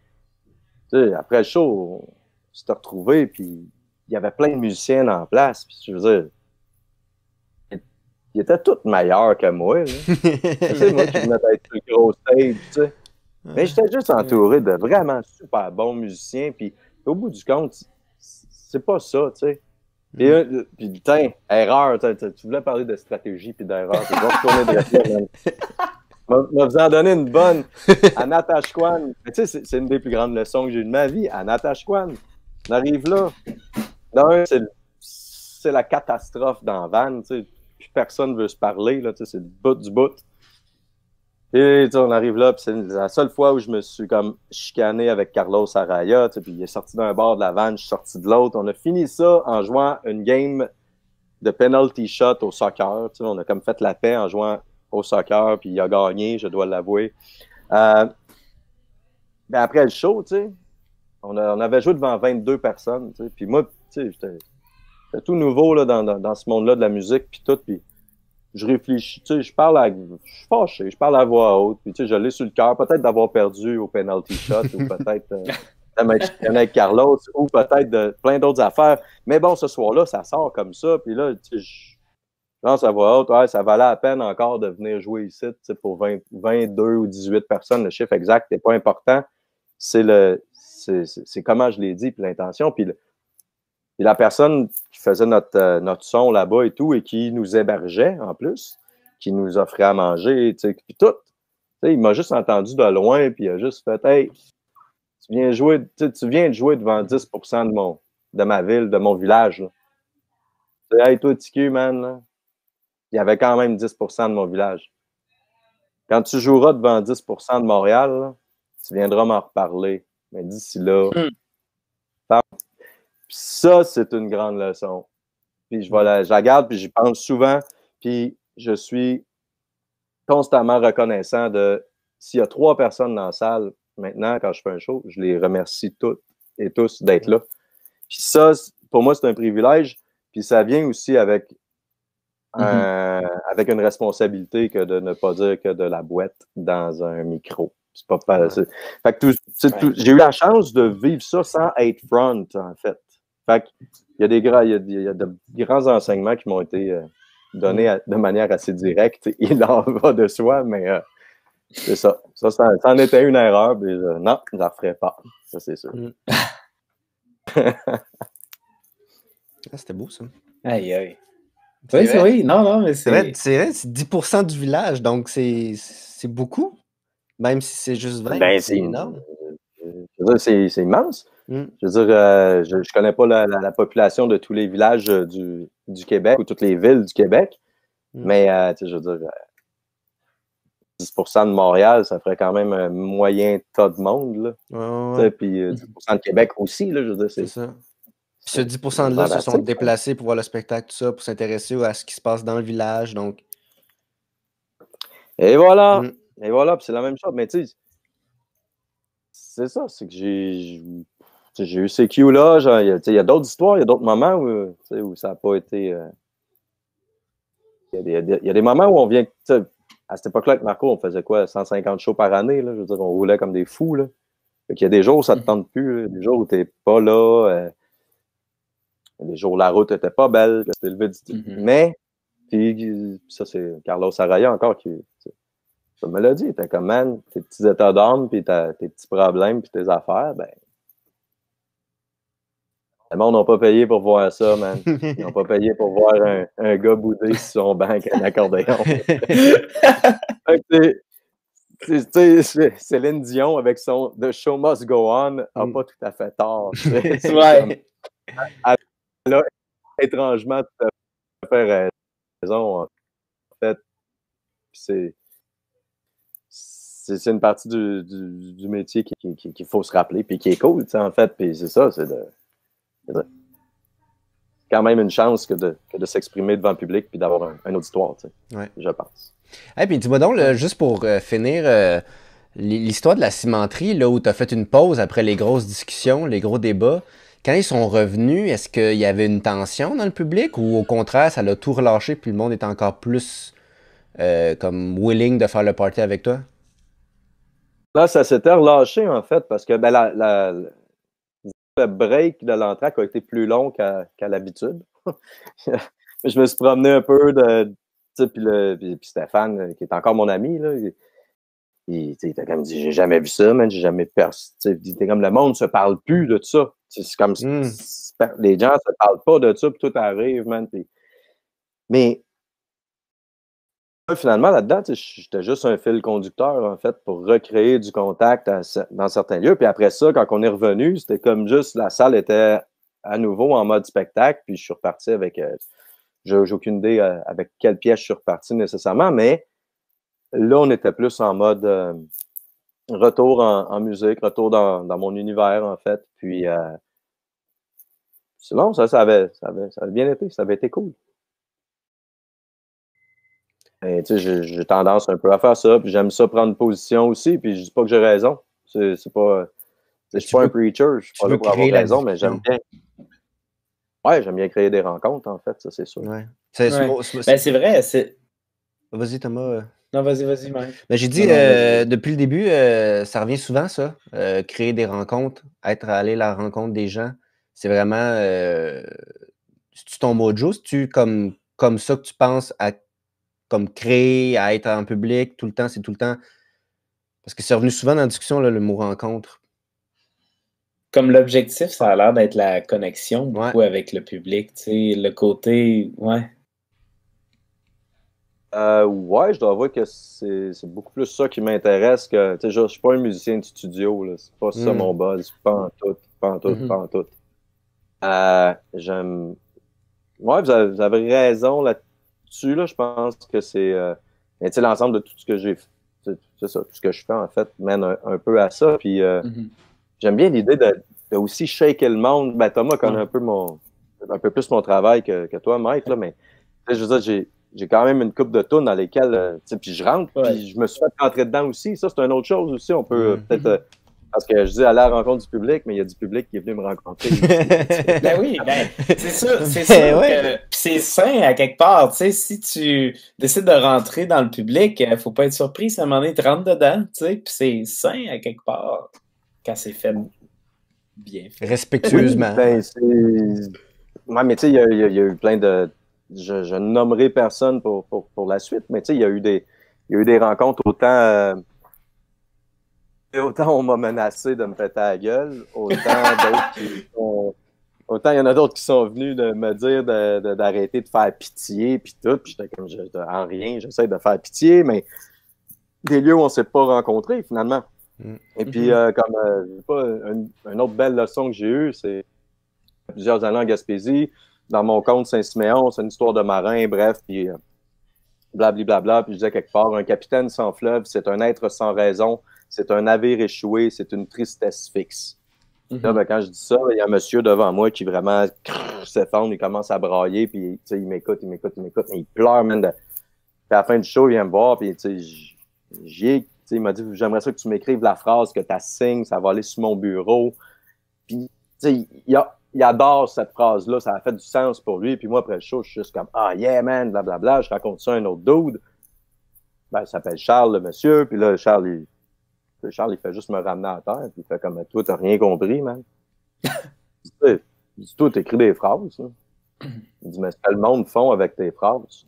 tu sais, après le show, on s'était retrouvés, puis il y avait plein de musiciens en place. Puis je veux dire, ils étaient tous meilleurs que moi. Tu sais, moi qui venais d'être le gros stage, tu sais. Mais j'étais juste entouré de vraiment super bons musiciens. Puis au bout du compte, c'est pas ça, tu sais. Puis putain, erreur, tu voulais parler de stratégie puis d'erreur. Puis je vais retourner de là. Je vais vous en donner une bonne. À Natashquan, tu sais, c'est une des plus grandes leçons que j'ai eues de ma vie. À Natashquan, on arrive là. D'un, c'est la catastrophe dans la van, tu sais. Puis personne veut se parler, là, tu sais, c'est le bout du bout. Et on arrive là, puis c'est la seule fois où je me suis comme chicané avec Carlos Araya, tu sais, puis il est sorti d'un bord de la vanne, je suis sorti de l'autre. On a fini ça en jouant une game de penalty shot au soccer. Tu sais, on a comme fait la paix en jouant au soccer, puis il a gagné, je dois l'avouer. Ben après le show, tu sais, on avait joué devant 22 personnes, tu sais, puis moi, tu sais, j'étais tout nouveau là, dans ce monde-là de la musique, puis tout, puis je réfléchis, tu sais, je suis fâché, je parle à voix haute, puis tu sais, je l'ai sur le cœur, peut-être d'avoir perdu au penalty shot, ou peut-être avec Carlos, ou peut-être de plein d'autres affaires. Mais bon, ce soir-là, ça sort comme ça, puis là, tu sais, je lance à voix haute, ouais, ça valait la peine encore de venir jouer ici, tu sais, pour 22 ou 18 personnes, le chiffre exact n'est pas important, c'est comment je l'ai dit, puis l'intention, puis la personne qui faisait notre son là-bas et tout, et qui nous hébergeait en plus, qui nous offrait à manger, tu sais, puis tout. Tu sais, il m'a juste entendu de loin, puis il a juste fait « Hey, tu viens de jouer devant 10% de ma ville, de mon village. » Hey, toi, TQ, man, là, il y avait quand même 10% de mon village. Quand tu joueras devant 10% de Montréal, là, tu viendras m'en reparler. Mais d'ici là, ça, c'est une grande leçon. Puis je la garde, puis j'y pense souvent. Puis je suis constamment reconnaissant de s'il y a 3 personnes dans la salle, maintenant, quand je fais un show, je les remercie toutes et tous d'être là. Puis ça, pour moi, c'est un privilège. Puis ça vient aussi avec une responsabilité que de ne pas dire que de la boîte dans un micro. C'est pas facile. Fait que j'ai eu la chance de vivre ça sans être front, en fait. Fait qu'il y a de grands enseignements qui m'ont été donnés de manière assez directe. Il en va de soi, mais c'est ça. Ça en était une erreur, mais non, je ne la referai pas. Ça, c'est sûr. C'était beau, ça. Aïe, aïe. Oui, non, mais c'est vrai, c'est 10% du village, donc c'est beaucoup. Même si c'est juste 20, ben, c'est énorme. Je veux dire, c'est immense. Je veux dire, je connais pas la population de tous les villages du Québec ou toutes les villes du Québec, mais je veux dire, 10% de Montréal, ça ferait quand même un moyen tas de monde. Là. Puis 10% de Québec aussi, là, je veux dire, c'est ça. Puis ce 10%-là se sont déplacés pour voir le spectacle, tout ça, pour s'intéresser à ce qui se passe dans le village. Donc... Et voilà! Et voilà, puis c'est la même chose. Mais tu sais, c'est ça, c'est que j'ai eu ces cues-là. Il y a d'autres histoires, il y a d'autres moments où ça n'a pas été. Il y a des moments où on vient. À cette époque-là, avec Marco, on faisait quoi, 150 shows par année. Là, je veux dire, on roulait comme des fous. Là. Fait qu'il y a des jours où ça ne te tente plus, là, des jours où tu n'es pas là, des jours où la route n'était pas belle, que c'était levé mais, puis, ça, c'est Carlos Araya encore qui. Ça me l'a dit, t'as comme, man, tes petits états d'âme, puis tes petits problèmes, puis tes affaires, ben. Le monde n'a pas payé pour voir ça, man. Ils n'ont pas payé pour voir un gars boudé sur son banc avec un accordéon. Céline Dion, avec son The Show Must Go On, n'a pas tout à fait tort. Ouais. Elle a étrangement tout à fait raison, en fait. C'est c'est une partie du métier qu'il faut se rappeler, puis qui est cool, en fait. Puis c'est ça, c'est quand même une chance que de s'exprimer devant le public puis d'avoir un auditoire, je pense. Hey, puis dis-moi donc, là, juste pour finir, l'histoire de la cimenterie, là, où tu as fait une pause après les grosses discussions, les gros débats, quand ils sont revenus, est-ce qu'il y avait une tension dans le public ou au contraire, ça l'a tout relâché puis le monde est encore plus comme willing de faire le party avec toi? Là, ça s'était relâché, en fait, parce que le break de l'entraque a été plus long qu'à l'habitude. Je me suis promené un peu puis Stéphane, qui est encore mon ami, là, il était comme dit, j'ai jamais vu ça, man, j'ai jamais perçu. Il était comme le monde se parle plus de ça. C'est comme les gens se parlent pas de ça, puis tout arrive, man. Mais finalement, là-dedans, j'étais juste un fil conducteur, en fait, pour recréer du contact dans certains lieux. Puis après ça, quand on est revenu, c'était comme juste la salle était à nouveau en mode spectacle, puis je suis reparti avec j'ai aucune idée avec quelle pièce je suis reparti nécessairement, mais là, on était plus en mode retour en musique, retour dans mon univers, en fait. Puis sinon, ça avait bien été, ça avait été cool. Et, j'ai tendance un peu à faire ça, puis j'aime ça prendre position aussi, puis je dis pas que j'ai raison. C'est pas... Je suis pas un preacher, je suis pas là pour avoir raison, mais j'aime bien. Ouais, j'aime bien créer des rencontres, en fait, ça, c'est sûr. Ouais. C'est vrai, c'est... Vas-y, Thomas. Non, vas-y, Mike. Ben, j'ai dit, depuis le début, ça revient souvent, ça. Créer des rencontres, aller à la rencontre des gens. C'est vraiment... c'est-tu ton mojo? C'est-tu comme ça que tu penses à comme créer, à être en public tout le temps? C'est tout le temps... Parce que c'est revenu souvent dans la discussion, là, le mot rencontre. Comme l'objectif, ça a l'air d'être la connexion beaucoup avec le public. Tu sais, le côté... Ouais. Ouais, je dois avouer que c'est beaucoup plus ça qui m'intéresse que, tu sais, je suis pas un musicien de studio, là, c'est pas ça mon buzz, pas en tout. J'aime... Ouais, vous avez raison là-dessus, là, je pense que c'est, tu sais, l'ensemble de tout ce que j'ai fait, c'est ça, tout ce que je fais, en fait, mène un peu à ça, puis j'aime bien l'idée de aussi shaker le monde. Ben, Thomas connaît un peu plus mon travail que toi, Mike, là, mais, je veux dire, j'ai quand même une couple de tunes dans lesquelles, puis je rentre, puis je me suis fait rentrer dedans aussi. Ça, c'est une autre chose aussi. On peut peut-être... parce que je dis à la rencontre du public, mais il y a du public qui est venu me rencontrer. Ben oui, c'est ça. C'est sûr que c'est sain à quelque part. Tu sais, si tu décides de rentrer dans le public, il ne faut pas être surpris si à un moment donné, tu rentres dedans. Tu sais, puis c'est sain à quelque part quand c'est fait bien fait. Respectueusement. Oui, ben, ouais, mais tu sais, il y a eu plein de... Je ne nommerai personne pour la suite, mais tu sais, il y a eu des rencontres autant on m'a menacé de me péter la gueule, autant il y en a d'autres qui sont venus de me dire d'arrêter de faire pitié puis tout, puis j'étais comme en rien, j'essaie de faire pitié, mais des lieux où on s'est pas rencontrés finalement. Et puis une autre belle leçon que j'ai eue, c'est plusieurs années en Gaspésie. Dans mon compte Saint-Siméon, c'est une histoire de marin, bref, puis blablabla, puis je disais quelque part, un capitaine sans fleuve, c'est un être sans raison, c'est un navire échoué, c'est une tristesse fixe. Là, ben, quand je dis ça, il y a un monsieur devant moi qui vraiment s'effondre, il commence à brailler, puis il m'écoute, mais il pleure, man. Puis à la fin du show, il vient me voir, puis il m'a dit, j'aimerais ça que tu m'écrives la phrase que tu assignes, ça va aller sur mon bureau. Puis, il adore cette phrase-là, ça a fait du sens pour lui. Puis moi, après le show, je suis juste comme « Ah, yeah, man, blablabla ». Je raconte ça à un autre dude. Ben, il s'appelle Charles, le monsieur. Puis là, Charles, il fait juste me ramener à terre. Puis il fait comme « Toi, t'as rien compris, man. » Il dit « Toi, t'écris des phrases. » Il dit « Mais c'est que le monde font avec tes phrases. »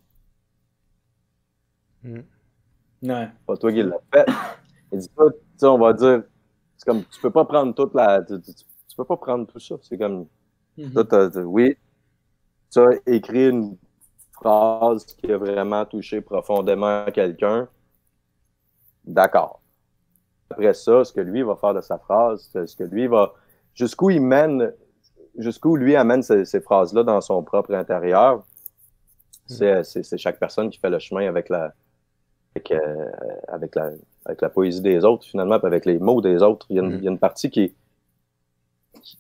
Ouais. Pas toi qui l'as fait. Il dit « Toi, on va dire, c'est comme, tu peux pas prendre toute la... Tu peux pas prendre tout ça. C'est comme... oui, tu as écrit une phrase qui a vraiment touché profondément quelqu'un. D'accord. Après ça, ce que lui va faire de sa phrase, ce que lui va... Jusqu'où lui amène ces phrases-là dans son propre intérieur, c'est chaque personne qui fait le chemin avec avec la poésie des autres, finalement, puis avec les mots des autres. Il y a une partie qui,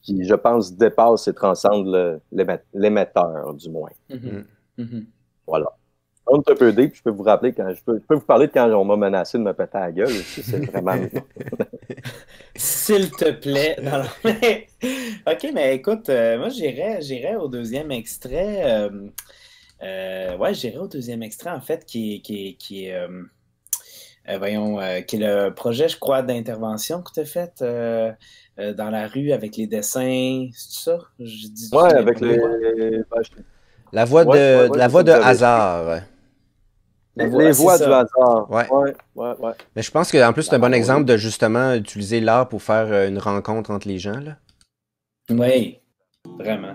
je pense, dépasse et transcende l'émetteur, du moins. Voilà. On est un peu deep, je peux vous rappeler je peux vous parler de quand on m'a menacé de me péter à la gueule. C'est vraiment. S'il te plaît. Non. OK, mais écoute, moi j'irais au deuxième extrait. Ouais, j'irais au deuxième extrait, en fait, qui est qui est le projet, je crois, d'intervention que tu as fait dans la rue avec les dessins. C'est ça? Ouais, avec les. La voix de hasard. Les voix du hasard. Ouais. Ouais. Mais je pense qu'en plus, c'est un bon exemple de justement utiliser l'art pour faire une rencontre entre les gens, là. Oui, vraiment.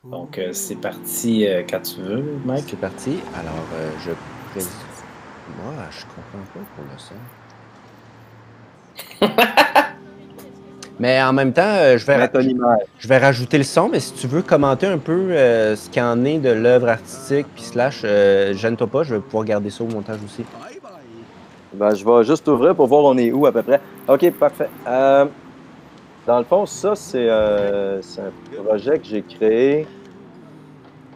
Donc, c'est parti quand tu veux, Mike. C'est parti. Alors, moi, je comprends pas pour le son. Mais en même temps, je vais rajouter le son, mais si tu veux commenter un peu ce qu'il en est de l'œuvre artistique, puis gêne-toi pas, je vais pouvoir garder ça au montage aussi. Ben, je vais juste ouvrir pour voir on est où à peu près. OK, parfait. Dans le fond, ça, c'est un projet que j'ai créé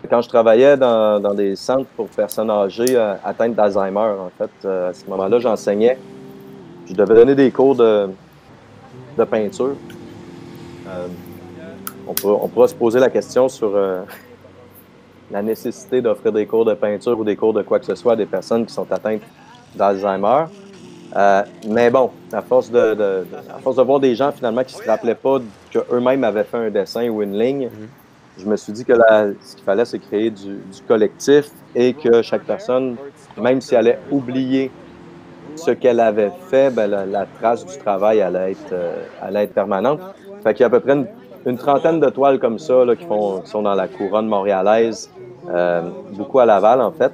quand je travaillais dans des centres pour personnes âgées atteintes d'Alzheimer, en fait. À ce moment-là, j'enseignais. Je devais donner des cours de peinture. On pourra se poser la question sur la nécessité d'offrir des cours de peinture ou des cours de quoi que ce soit à des personnes qui sont atteintes d'Alzheimer. Mais bon, à force de voir des gens finalement qui ne se rappelaient pas qu'eux-mêmes avaient fait un dessin ou une ligne, je me suis dit que ce qu'il fallait, c'est créer du collectif et que chaque personne, même si elle allait oublier ce qu'elle avait fait, ben, la trace du travail allait être permanente. Fait qu'il y a à peu près une trentaine de toiles comme ça là, qui sont dans la couronne montréalaise, beaucoup à Laval en fait,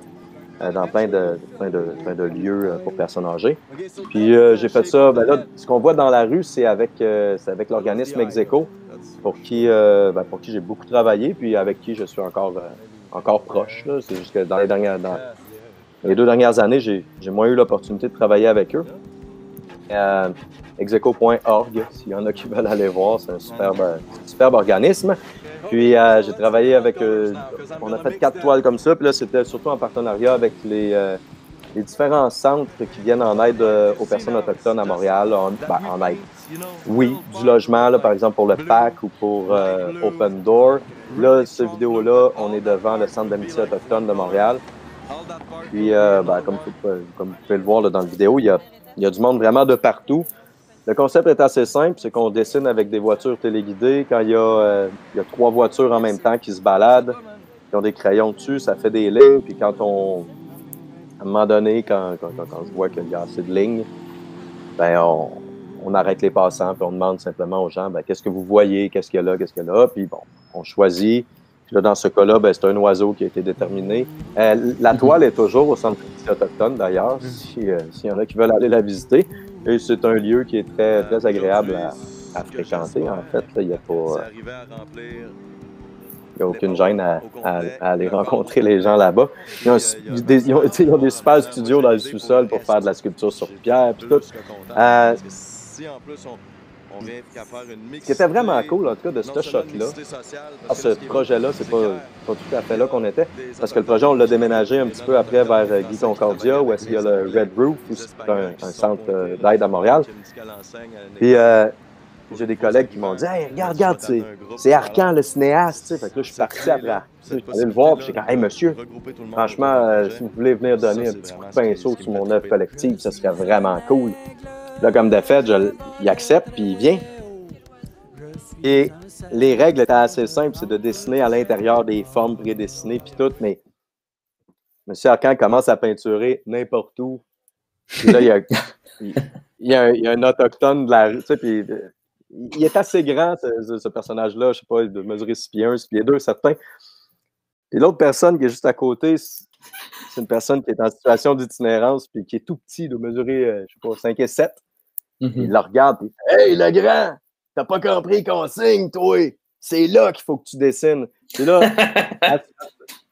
dans plein de lieux pour personnes âgées. Puis j'ai fait ça, ben là, ce qu'on voit dans la rue, c'est avec l'organisme Execo, pour qui j'ai beaucoup travaillé, puis avec qui je suis encore proche. Là. C'est juste que dans les 2 dernières années, j'ai moins eu l'opportunité de travailler avec eux. Execo.org, s'il y en a qui veulent aller voir, c'est un superbe organisme. Puis j'ai travaillé avec on a fait 4 toiles comme ça, puis là c'était surtout en partenariat avec les différents centres qui viennent en aide aux personnes autochtones à Montréal, en aide. Oui, du logement, là, par exemple pour le PAC ou pour Open Door. Là, cette vidéo-là, on est devant le Centre d'amitié autochtone de Montréal. Puis, comme vous pouvez le voir là, dans la vidéo, il y a du monde vraiment de partout. Le concept est assez simple, c'est qu'on dessine avec des voitures téléguidées. Quand il y a 3 voitures en même temps qui se baladent, qui ont des crayons dessus, ça fait des lignes. Puis à un moment donné, quand je vois qu'il y a assez de lignes, ben on arrête les passants, puis on demande simplement aux gens, ben, qu'est-ce que vous voyez, qu'est-ce qu'il y a là, puis bon, on choisit. Puis là, dans ce cas-là, ben, c'est un oiseau qui a été déterminé. La toile est toujours au Centre d'amitié autochtone, d'ailleurs, s'il y en a qui veulent aller la visiter. Et c'est un lieu qui est très, très agréable à fréquenter, en fait. Là, il n'y a aucune gêne à aller rencontrer les gens là-bas. Ils ont des super studios dans le sous-sol pour faire de la sculpture sur pierre, puis tout. Ce qui était vraiment cool, en tout cas, de ce shot-là, ce projet-là, c'est pas tout à fait là qu'on était, parce que le projet, on l'a déménagé un petit peu après vers Guy Concordia, où est-ce qu'il y a le Red Roof, où c'est un centre d'aide à Montréal. Puis j'ai des collègues qui m'ont dit « Hey, regarde, c'est Arcan, le cinéaste. » Fait que là, je suis parti après. Je suis allé le voir, puis j'ai dit « Hey, monsieur, franchement, si vous voulez venir donner un petit coup de pinceau sur mon œuvre collective, ça serait vraiment cool. » Là, comme de fait, il accepte, puis il vient. Et les règles étaient assez simples, c'est de dessiner à l'intérieur des formes prédessinées, puis tout, mais M. Arcan commence à peinturer n'importe où. Puis là, il y a un autochtone de la rue, tu sais, puis il est assez grand, ce personnage-là, je sais pas, de mesurer 6 pieds 1, 6 pieds 2, certain. Et l'autre personne qui est juste à côté, c'est une personne qui est en situation d'itinérance, puis qui est tout petit, de mesurer, je sais pas, 5 et 7. Il le regarde, puis « Hey, le grand, t'as pas compris qu'on signe, toi! C'est là qu'il faut que tu dessines. » Puis là,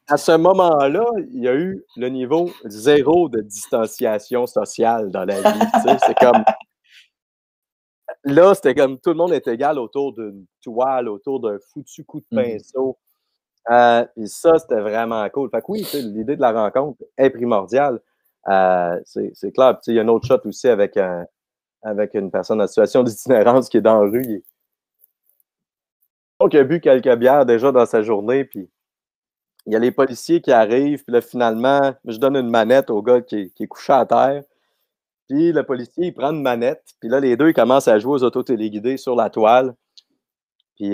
à ce moment-là, il y a eu le niveau 0 de distanciation sociale dans la vie. C'est comme... Là, c'était comme tout le monde est égal autour d'une toile, autour d'un foutu coup de pinceau. Puis ça, c'était vraiment cool. Fait que oui, l'idée de la rencontre est primordiale. C'est clair. Puis il y a un autre shot aussi avec une personne en situation d'itinérance qui est dans la rue. Donc, il a bu quelques bières déjà dans sa journée, puis il y a les policiers qui arrivent, puis là, finalement, je donne une manette au gars qui est couché à terre. Puis le policier, il prend une manette, puis là, les deux, ils commencent à jouer aux auto-téléguidés sur la toile. Puis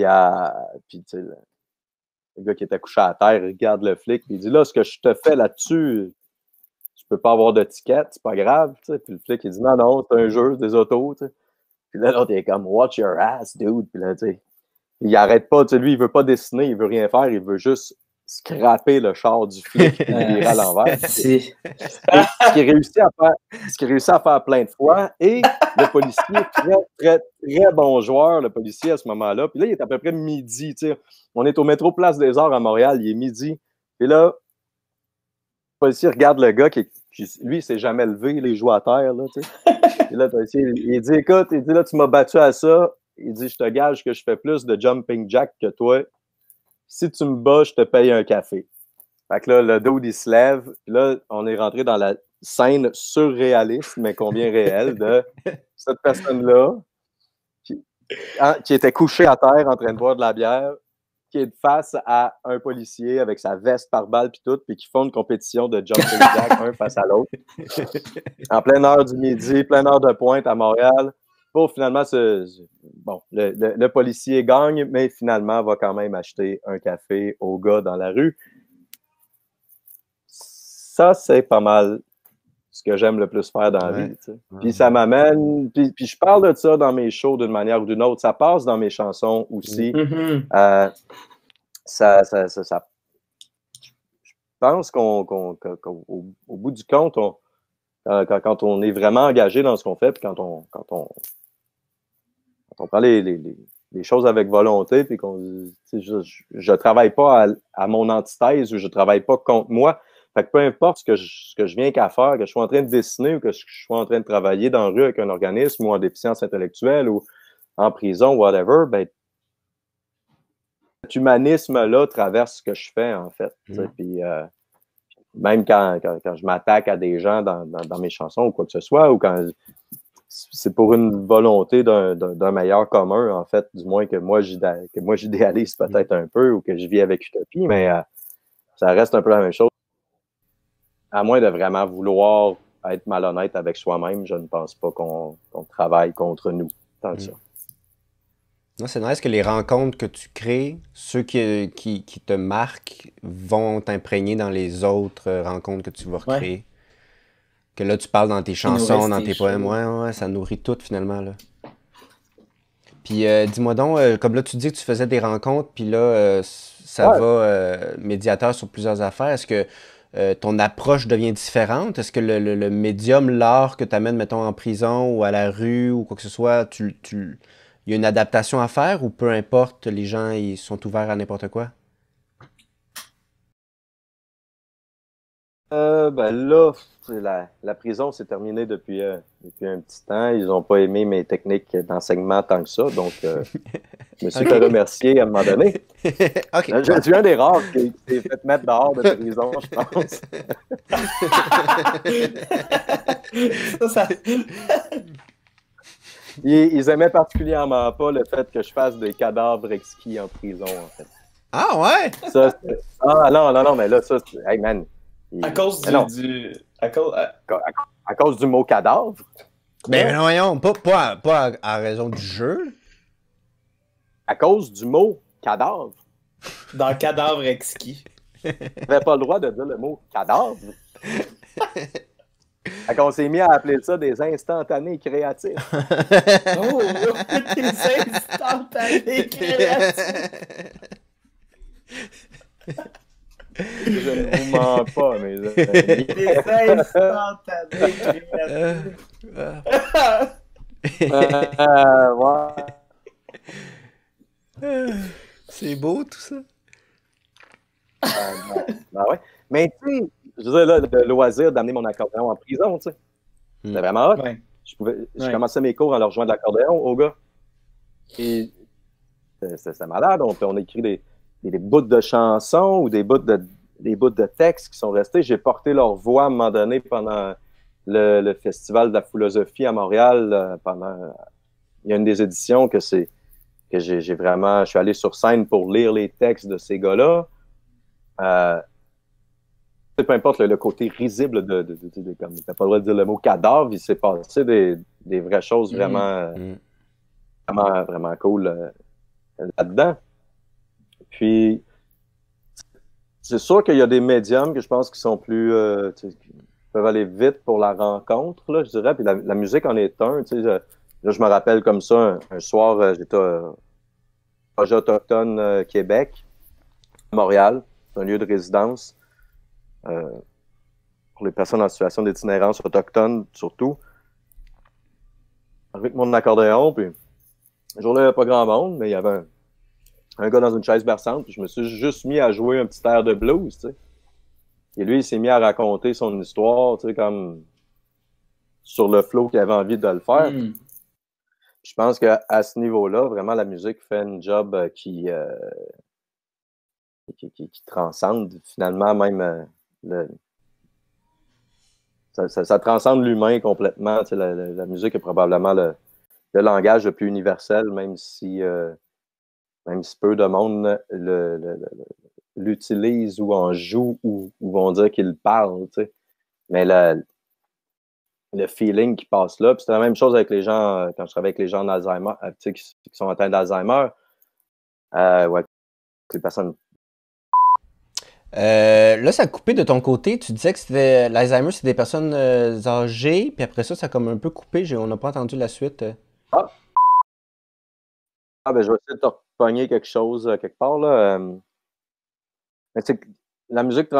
tu sais, le gars qui était couché à terre, il regarde le flic, puis il dit, là, ce que je te fais là-dessus, tu peux pas avoir de ticket, c'est pas grave. Tu sais. Puis le flic, il dit, non, non, c'est un jeu, c'est des autos. Tu sais. Puis là, l'autre, il est comme, watch your ass, dude. Puis là, tu sais, il arrête pas, tu sais, lui, il veut pas dessiner, il veut rien faire, il veut juste scraper le char du flic et le virer à l'envers. Ce qu'il réussit à faire plein de fois. Et le policier, très, très, très bon joueur, le policier à ce moment-là. Puis là, il est à peu près midi. Tu sais. On est au métro Place des Arts à Montréal, il est midi. Puis là, le policier regarde le gars qui lui, il s'est jamais levé, il joue à terre. Là, tu sais. Puis là, le policier, il dit, écoute, il dit, là, tu m'as battu à ça. Il dit, je te gage que je fais plus de jumping jack que toi. Si tu me bats, je te paye un café. Fait que là, le dude, il se lève. Puis là, on est rentré dans la scène surréaliste, mais combien réelle, de cette personne-là qui était couchée à terre en train de boire de la bière, qui est face à un policier avec sa veste par balle puis tout, puis qui font une compétition de jumping jack un face à l'autre. En pleine heure du midi, pleine heure de pointe à Montréal. Pour finalement, le policier gagne, mais finalement va quand même acheter un café au gars dans la rue. Ça, c'est pas mal ce que j'aime le plus faire dans la vie. Tu sais. Puis ça m'amène... Puis je parle de ça dans mes shows d'une manière ou d'une autre. Ça passe dans mes chansons aussi. Je pense qu'au bout du compte, quand on est vraiment engagé dans ce qu'on fait, puis quand on prend les choses avec volonté, puis je travaille pas à mon antithèse ou je travaille pas contre moi. Fait que peu importe ce que je viens qu'à faire, que je sois en train de dessiner ou que je sois en train de travailler dans la rue avec un organisme ou en déficience intellectuelle ou en prison, whatever, ben, cet humanisme-là traverse ce que je fais, en fait. Puis même quand je m'attaque à des gens dans mes chansons ou quoi que ce soit, ou quand c'est pour une volonté d'un meilleur commun, en fait, du moins que moi j'idéalise peut-être un peu ou que je vis avec utopie, mais ça reste un peu la même chose. À moins de vraiment vouloir être malhonnête avec soi-même, je ne pense pas qu'on travaille contre nous tant que ça. Non, c'est nice que les rencontres que tu crées, ceux qui te marquent, vont t'imprégner dans les autres rencontres que tu vas recréer. Ouais. Que là, tu parles dans tes chansons, dans tes poèmes. Ouais, ça nourrit tout, finalement, là. Puis, dis-moi donc, comme là, tu dis que tu faisais des rencontres, puis là, ça va médiateur sur plusieurs affaires. Est-ce que ton approche devient différente? Est-ce que le médium, l'art que tu amènes, mettons, en prison ou à la rue ou quoi que ce soit, il y a une adaptation à faire ou peu importe, les gens ils sont ouverts à n'importe quoi? Ben là, la prison s'est terminée depuis un petit temps. Ils n'ont pas aimé mes techniques d'enseignement tant que ça, donc je me suis fait remercier à un moment donné. Okay. Je suis un des rares qui s'est fait mettre dehors de prison, je pense. Ils aimaient particulièrement pas le fait que je fasse des cadavres exquis en prison, en fait. Ah ouais? Non, mais là, ça, hey man. À cause à cause du mot cadavre? Ben voyons, pas à raison du jeu. À cause du mot cadavre. Dans cadavre exquis. J'avais pas le droit de dire le mot cadavre. Fait qu'on s'est mis à appeler ça des instantanés créatifs. Oh, des instantanés créatifs! Je ne vous mens pas, mes amis. Des instantanés créatifs. C'est beau, tout ça. Ben ouais. Mais tu sais, je veux dire, là, le loisir d'amener mon accordéon en prison, tu sais, c'était vraiment hot. Ouais. Je commençais mes cours en leur jouant de l'accordéon aux gars. Et c'était malade. On écrit des bouts de chansons ou des bouts de textes qui sont restés. J'ai porté leur voix à un moment donné pendant le Festival de la philosophie à Montréal. Il y a une des éditions que j'ai vraiment... Je suis allé sur scène pour lire les textes de ces gars-là. Peu importe le côté risible comme t'as pas le droit de dire le mot cadavre, il s'est passé des vraies choses vraiment cool là-dedans. Puis c'est sûr qu'il y a des médiums que je pense qui sont plus qui peuvent aller vite pour la rencontre, là, je dirais. Puis la musique en est un. Là, je me rappelle comme ça, un soir, j'étais au projet autochtone Québec, Montréal, c'est un lieu de résidence. Pour les personnes en situation d'itinérance autochtone, surtout. Avec mon accordéon, puis le jour-là, il n'y avait pas grand monde, mais il y avait un gars dans une chaise berçante, puis je me suis juste mis à jouer un petit air de blues, tu sais. Et lui, il s'est mis à raconter son histoire, tu sais, comme sur le flow qu'il avait envie de le faire. Je pense qu'à ce niveau-là, vraiment, la musique fait un job qui transcende finalement même ça transcende l'humain complètement. Tu sais, la musique est probablement le langage le plus universel, même si peu de monde l'utilise ou en joue ou vont dire qu'il parle. Tu sais. Mais le feeling qui passe là, puis c'est la même chose avec les gens, quand je travaille avec les gens d'Alzheimer, tu sais, qui sont atteints d'Alzheimer. Ouais, les personnes. Là, ça a coupé de ton côté. Tu disais que c'était l'Alzheimer, c'est des personnes âgées, puis après ça a comme un peu coupé. On n'a pas entendu la suite. Ben je vais essayer de te repogner quelque chose quelque part, là. Mais la musique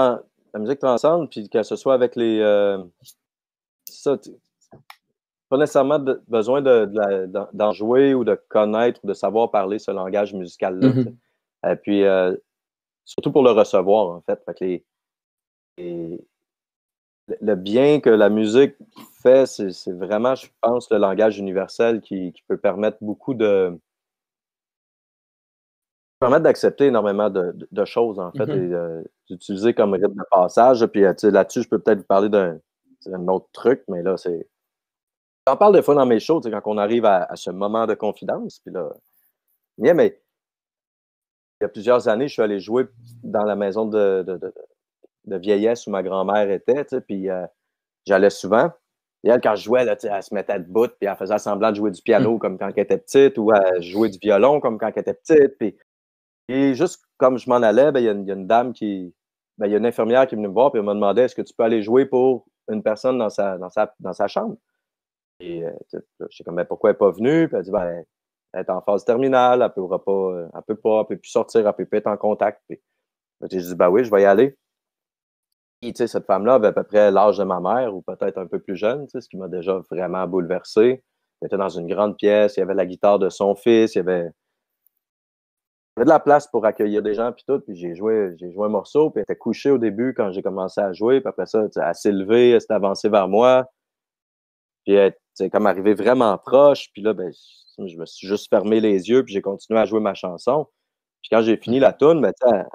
transcende, puis que ce soit avec les... ça, pas nécessairement besoin d'en jouer ou de connaître ou de savoir parler ce langage musical-là. Mm-hmm. Et puis, surtout pour le recevoir, en fait. Fait que le bien que la musique fait, c'est vraiment, je pense, le langage universel qui peut permettre d'accepter énormément de choses, en fait, Mm-hmm. et d'utiliser comme rythme de passage. Puis là-dessus, je peux peut-être vous parler d'un autre truc, mais là, c'est... J'en parle des fois dans mes shows, quand on arrive à ce moment de confidence. Puis là, mais il y a plusieurs années, je suis allé jouer dans la maison de vieillesse où ma grand-mère était, puis j'allais souvent. Et elle, quand je jouais, là, elle se mettait debout, puis elle faisait semblant de jouer du piano comme quand elle était petite, ou elle jouait du violon comme quand elle était petite. Et juste comme je m'en allais, il y a une dame il y a une infirmière qui est venue me voir, puis elle m'a demandé est-ce que tu peux aller jouer pour une personne dans sa chambre. Et j'étais comme, pourquoi elle n'est pas venue? Puis elle dit, elle est en phase terminale, elle peut plus sortir, elle peut plus être en contact. Puis j'ai dit, oui, je vais y aller. Et cette femme-là avait à peu près l'âge de ma mère, ou peut-être un peu plus jeune, ce qui m'a déjà vraiment bouleversé. Elle était dans une grande pièce, il y avait la guitare de son fils, il y avait de la place pour accueillir des gens, puis tout. Puis j'ai joué un morceau, puis elle était couchée au début quand j'ai commencé à jouer, puis après ça, elle s'est levée, elle s'est avancée vers moi. Puis elle est comme arrivée vraiment proche. Puis là, je me suis juste fermé les yeux, puis j'ai continué à jouer ma chanson. Puis quand j'ai fini la toune,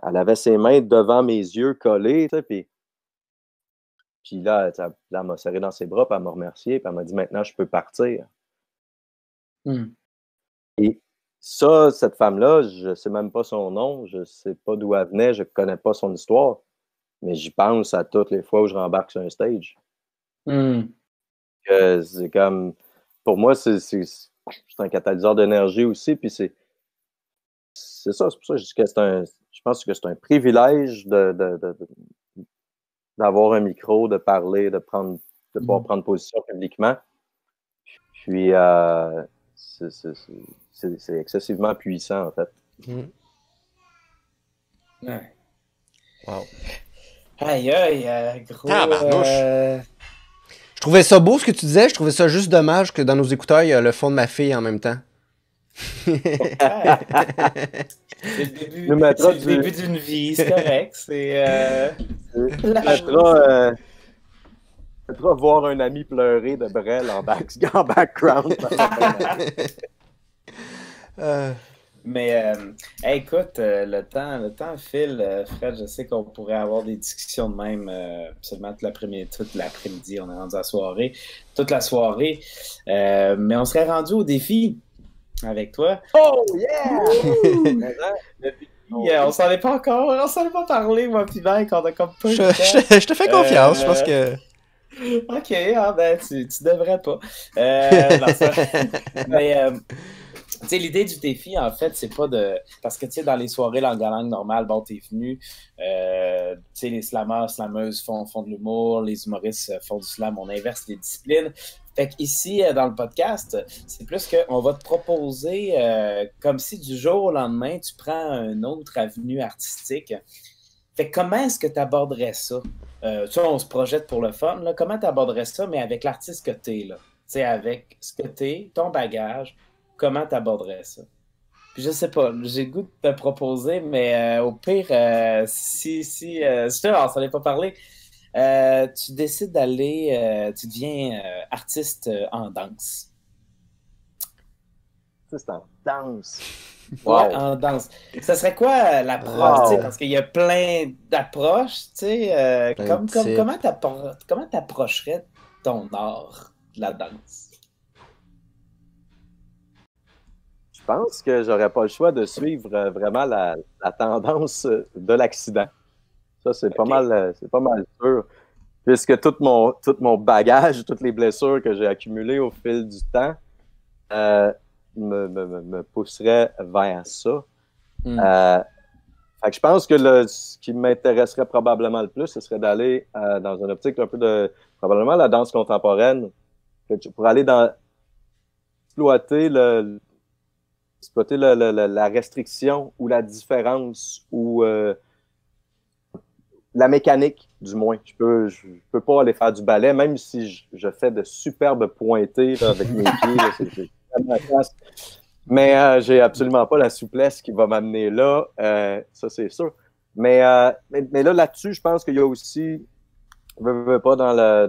elle avait ses mains devant mes yeux collées, puis là, elle m'a serré dans ses bras, puis elle m'a remercié, puis elle m'a dit « Maintenant, je peux partir. » Et ça, cette femme-là, je sais même pas son nom, je sais pas d'où elle venait, je connais pas son histoire, mais j'y pense à toutes les fois où je rembarque sur un stage. C'est comme, pour moi, c'est un catalyseur d'énergie aussi, puis c'est ça, c'est pour ça que je dis que je pense que c'est un privilège d'avoir un micro, de parler, de pouvoir prendre position publiquement. Puis, c'est excessivement puissant, en fait. Ouais. Wow. Aïe, gros... Je trouvais ça beau ce que tu disais, je trouvais ça juste dommage que dans nos écouteurs, il y a le fond de ma fille en même temps. C'est le début, nous mettra c'est le début d'une vie, c'est correct. mettra voir un ami pleurer de Brel en background. Mais hey, écoute, le temps file, Fred. Je sais qu'on pourrait avoir des discussions de même seulement toute l'après-midi. On est rendu à la soirée, toute la soirée. Mais on serait rendu au défi avec toi. Oh yeah! On s'en est pas encore, on s'en est pas parlé, moi puis Mike, on a comme peu de temps. Je te fais confiance, je pense que... Ok, ben tu devrais pas. Mais tu sais, l'idée du défi, en fait, c'est pas de... Parce que, tu sais, dans les soirées langue à langue normales, bon, t'es venu, tu sais, les slammeurs, slameuses font de l'humour, les humoristes font du slam, on inverse les disciplines. Fait qu'ici, dans le podcast, c'est plus qu'on va te proposer, comme si du jour au lendemain, tu prends une autre avenue artistique. Fait que comment est-ce que tu aborderais ça? Tu sais, on se projette pour le fun, là. Comment tu aborderais ça, mais avec l'artiste que t'es, là? Tu sais, avec ce que t'es, ton bagage, comment tu aborderais ça? Puis je sais pas, j'ai le goût de te proposer, mais au pire, on s'en est pas parlé, tu décides d'aller, tu deviens artiste en danse. C'est en danse. Wow. Ouais, en danse. Ça serait quoi l'approche? Wow. Parce qu'il y a plein d'approches, tu sais. Comment t'approcherais ton art de la danse? Je pense que j'aurais pas le choix de suivre vraiment la tendance de l'accident. Ça, c'est pas mal sûr. Puisque tout mon bagage, toutes les blessures que j'ai accumulées au fil du temps me pousseraient vers ça. Fait que je pense que ce qui m'intéresserait probablement le plus, ce serait d'aller dans une optique un peu de probablement la danse contemporaine, pour aller exploiter la restriction ou la différence ou la mécanique, du moins. Je peux pas aller faire du ballet, même si je fais de superbes pointées là, avec mes pieds. Là, c'est mais j'ai absolument pas la souplesse qui va m'amener là. Ça, c'est sûr. Mais là-dessus, je pense qu'il y a aussi, pas dans la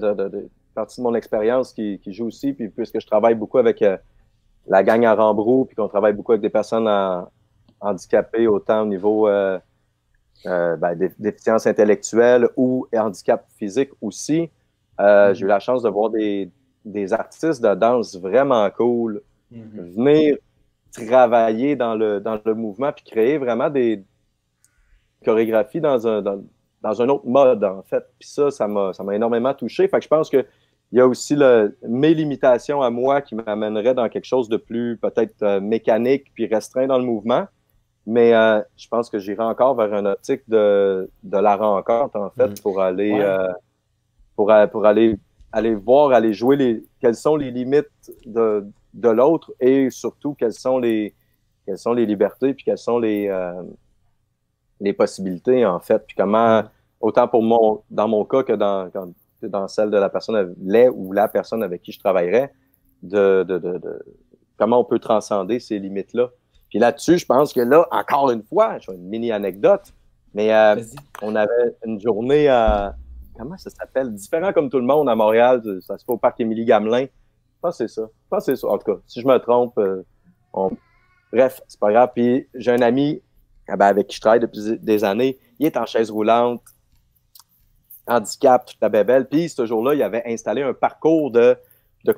partie de mon expérience qui joue aussi, puis puisque je travaille beaucoup avec la gang à Rambrou, puis qu'on travaille beaucoup avec des personnes handicapées, autant au niveau déficience intellectuelle ou handicap physique aussi. J'ai eu la chance de voir des artistes de danse vraiment cool venir travailler dans le mouvement puis créer vraiment des chorégraphies dans un autre mode, en fait. Puis ça m'a énormément touché. Fait que je pense que il y a aussi mes limitations à moi qui m'amèneraient dans quelque chose de plus peut-être mécanique puis restreint dans le mouvement. Mais je pense que j'irai encore vers une optique de la rencontre, en fait, pour aller pour aller voir, aller jouer quelles sont les limites de l'autre et surtout quelles sont les libertés puis quelles sont les possibilités, en fait. Puis comment, autant dans mon cas que dans celle de la personne ou la personne avec qui je travaillerais, comment on peut transcender ces limites-là. Puis là-dessus, je pense que là, encore une fois, je fais une mini anecdote, mais on avait une journée comment ça s'appelle? Différent comme tout le monde à Montréal, ça se fait au parc Émilie-Gamelin. Je pense que c'est ça. En tout cas, si je me trompe, bref, c'est pas grave. Puis j'ai un ami avec qui je travaille depuis des années, il est en chaise roulante, handicap, toute la bébelle. Puis ce jour-là, il avait installé un parcours de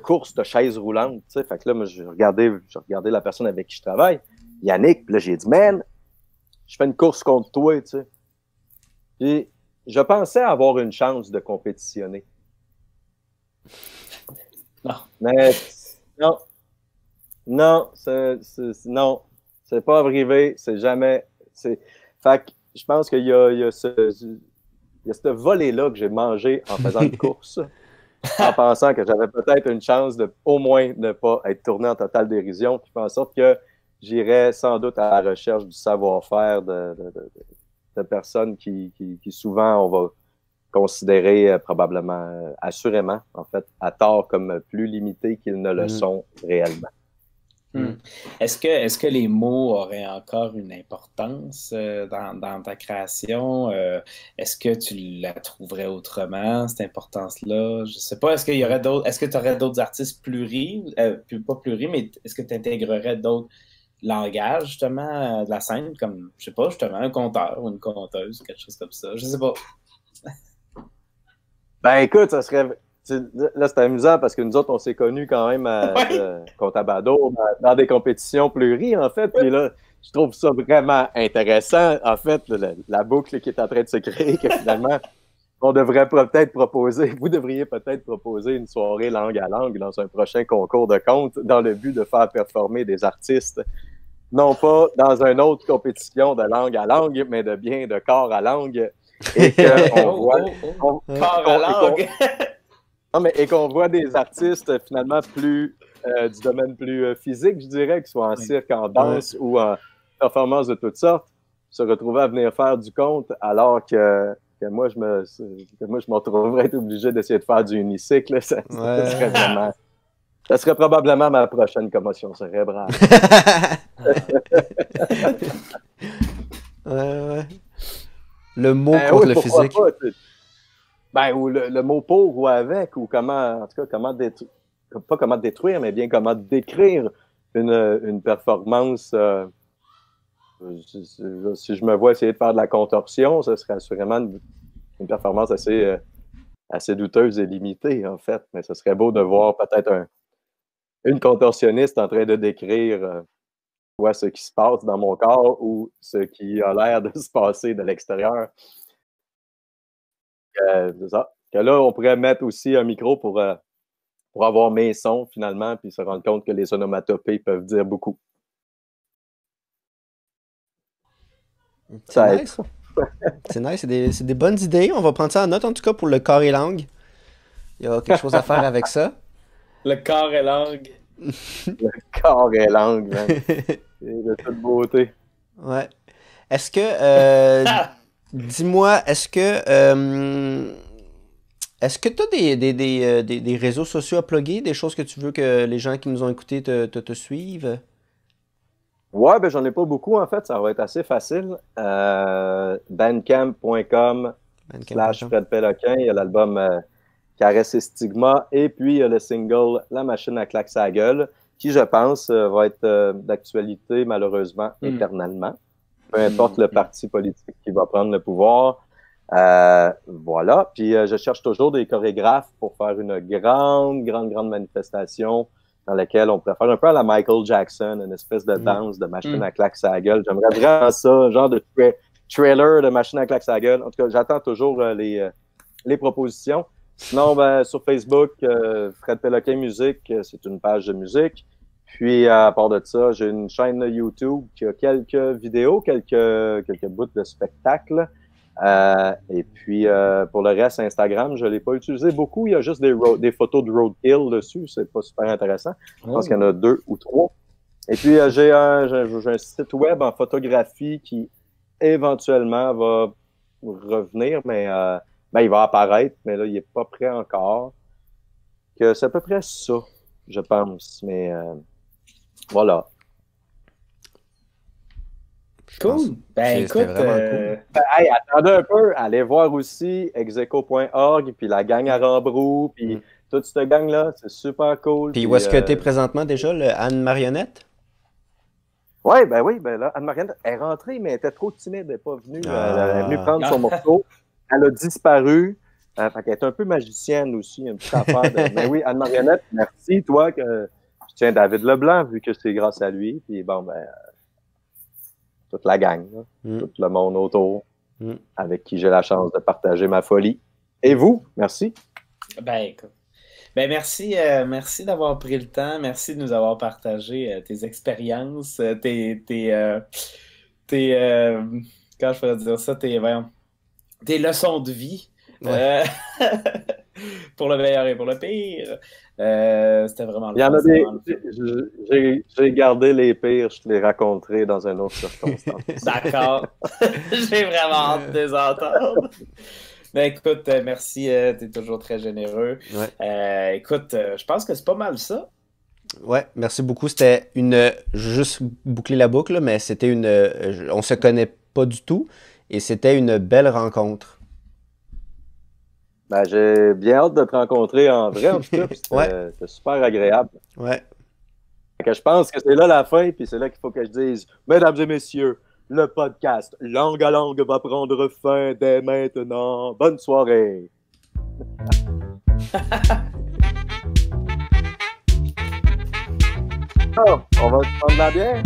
course de chaise roulante. Tu sais. Fait que là, moi, je regardais la personne avec qui je travaille, Yannick, puis là, j'ai dit, man, je fais une course contre toi, tu sais. Puis je pensais avoir une chance de compétitionner. Non. Mais non. Non, c'est pas arrivé, c'est jamais. Fait que je pense qu'il y a ce volet-là que j'ai mangé en faisant une course, en pensant que j'avais peut-être une chance de au moins ne pas être tourné en totale dérision, qui fait en sorte que j'irais sans doute à la recherche du savoir-faire de personnes qui souvent on va considérer probablement, assurément, en fait, à tort comme plus limités qu'ils ne le sont réellement. Hmm. Est-ce que les mots auraient encore une importance dans ta création? Est-ce que tu la trouverais autrement, cette importance-là? Je sais pas, est-ce qu'il y aurait d'autres, est-ce que tu aurais d'autres artistes pas pluris, mais est-ce que tu intégrerais d'autres langages, justement, de la scène, comme, je sais pas, justement, un conteur ou une conteuse, quelque chose comme ça? Je sais pas. Ben écoute, ça serait. Là, c'est amusant parce que nous autres, on s'est connus quand même Ouais. Contabado dans des compétitions pleuries, en fait. Puis là, je trouve ça vraiment intéressant, en fait, la boucle qui est en train de se créer, que finalement, on devrait peut-être proposer, vous devriez peut-être proposer une soirée langue à langue dans un prochain concours de contes dans le but de faire performer des artistes, non pas dans une autre compétition de langue à langue, mais bien de corps à langue. Et qu'on voit. Corps à langue! Non, mais et qu'on voit des artistes finalement plus du domaine plus physique, je dirais, que ce soit en cirque, en danse ou en performance de toutes sortes, se retrouver à venir faire du conte alors que moi, je me retrouverais être obligé d'essayer de faire du unicycle. Ça serait vraiment. Ça serait probablement ma prochaine commotion cérébrale. Ouais. Le mot contre le physique. Ou le mot pour ou avec, ou comment, en tout cas, comment détruire, pas comment détruire, mais bien comment décrire une performance. Si je me vois essayer de faire de la contorsion, ce serait assurément une performance assez douteuse et limitée, en fait. Mais ce serait beau de voir peut-être une contorsionniste en train de décrire soit ce qui se passe dans mon corps ou ce qui a l'air de se passer de l'extérieur. C'est ça. Que là, on pourrait mettre aussi un micro pour avoir mes sons, finalement, puis se rendre compte que les onomatopées peuvent dire beaucoup. C'est nice. C'est nice, c'est des bonnes idées. On va prendre ça en note, en tout cas, pour le corps et langue. Il y a quelque chose à faire avec ça. Le corps et langue. Le corps et langue, man. C'est de toute beauté. Ouais. Est-ce que... dis-moi, est-ce que tu as des réseaux sociaux à plugger, des choses que tu veux que les gens qui nous ont écoutés te suivent? Ouais, ben j'en ai pas beaucoup, en fait. Ça va être assez facile. Bandcamp.com/Fred Péloquin. Il y a l'album Caresse et Stigma. Et puis, il y a le single La machine à claque sa gueule, qui, je pense, va être d'actualité, malheureusement, éternellement. Peu importe le parti politique qui va prendre le pouvoir. Voilà. Puis, je cherche toujours des chorégraphes pour faire une grande manifestation dans laquelle on pourrait faire un peu à la Michael Jackson, une espèce de danse de machine à claque sa gueule. J'aimerais vraiment ça, genre de trailer de machine à claque sa gueule. En tout cas, j'attends toujours les propositions. Sinon, ben, sur Facebook, Fred Péloquin Musique, c'est une page de musique. Puis, à part de ça, j'ai une chaîne YouTube qui a quelques vidéos, quelques bouts de spectacles. Et puis, pour le reste, Instagram, je ne l'ai pas utilisé beaucoup. Il y a juste des photos de roadkill dessus. C'est pas super intéressant. Je pense qu'il y en a 2 ou 3. Et puis, j'ai un site web en photographie qui, éventuellement, va revenir, mais il va apparaître, mais là, il n'est pas prêt encore. Que c'est à peu près ça, je pense. Mais voilà. Cool. Ben écoute, cool. Hey, attendez un peu, allez voir aussi execo.org, puis la gang à Rambrou, puis toute cette gang-là, c'est super cool. Puis où est-ce que tu es présentement déjà, le Anne Marionnette? Oui, ben là, Anne Marionnette est rentrée, mais elle était trop timide, elle n'est pas venue. Elle est venue prendre son morceau. Elle a disparu. Fait qu'elle est un peu magicienne aussi, une petite affaire. Mais oui, Anne Marionnette, merci, toi, que je tiens David Leblanc, vu que c'est grâce à lui. Puis bon, ben, toute la gang, tout le monde autour, avec qui j'ai la chance de partager ma folie. Et vous, merci. Ben, écoute. Ben, merci d'avoir pris le temps. Merci de nous avoir partagé tes expériences, tes comment je pourrais dire ça, tes leçons de vie. Ouais. Pour le meilleur et pour le pire. C'était vraiment le fun. J'ai gardé les pires, je te les raconterai dans une autre circonstance. D'accord. J'ai vraiment hâte de les entendre. Ben, écoute, merci, t'es toujours très généreux. Ouais. Écoute, je pense que c'est pas mal ça. Ouais, merci beaucoup. C'était une. Je vais juste boucler la boucle, là, mais c'était une. On se connaît pas du tout et c'était une belle rencontre. Ben, j'ai bien hâte de te rencontrer en vrai, en tout cas. Puis Ouais, c'était super agréable. ouais. Fait que je pense que c'est là la fin, puis c'est là qu'il faut que je dise, mesdames et messieurs, le podcast Langue à langue va prendre fin dès maintenant. Bonne soirée. Oh, on va prendre la bière?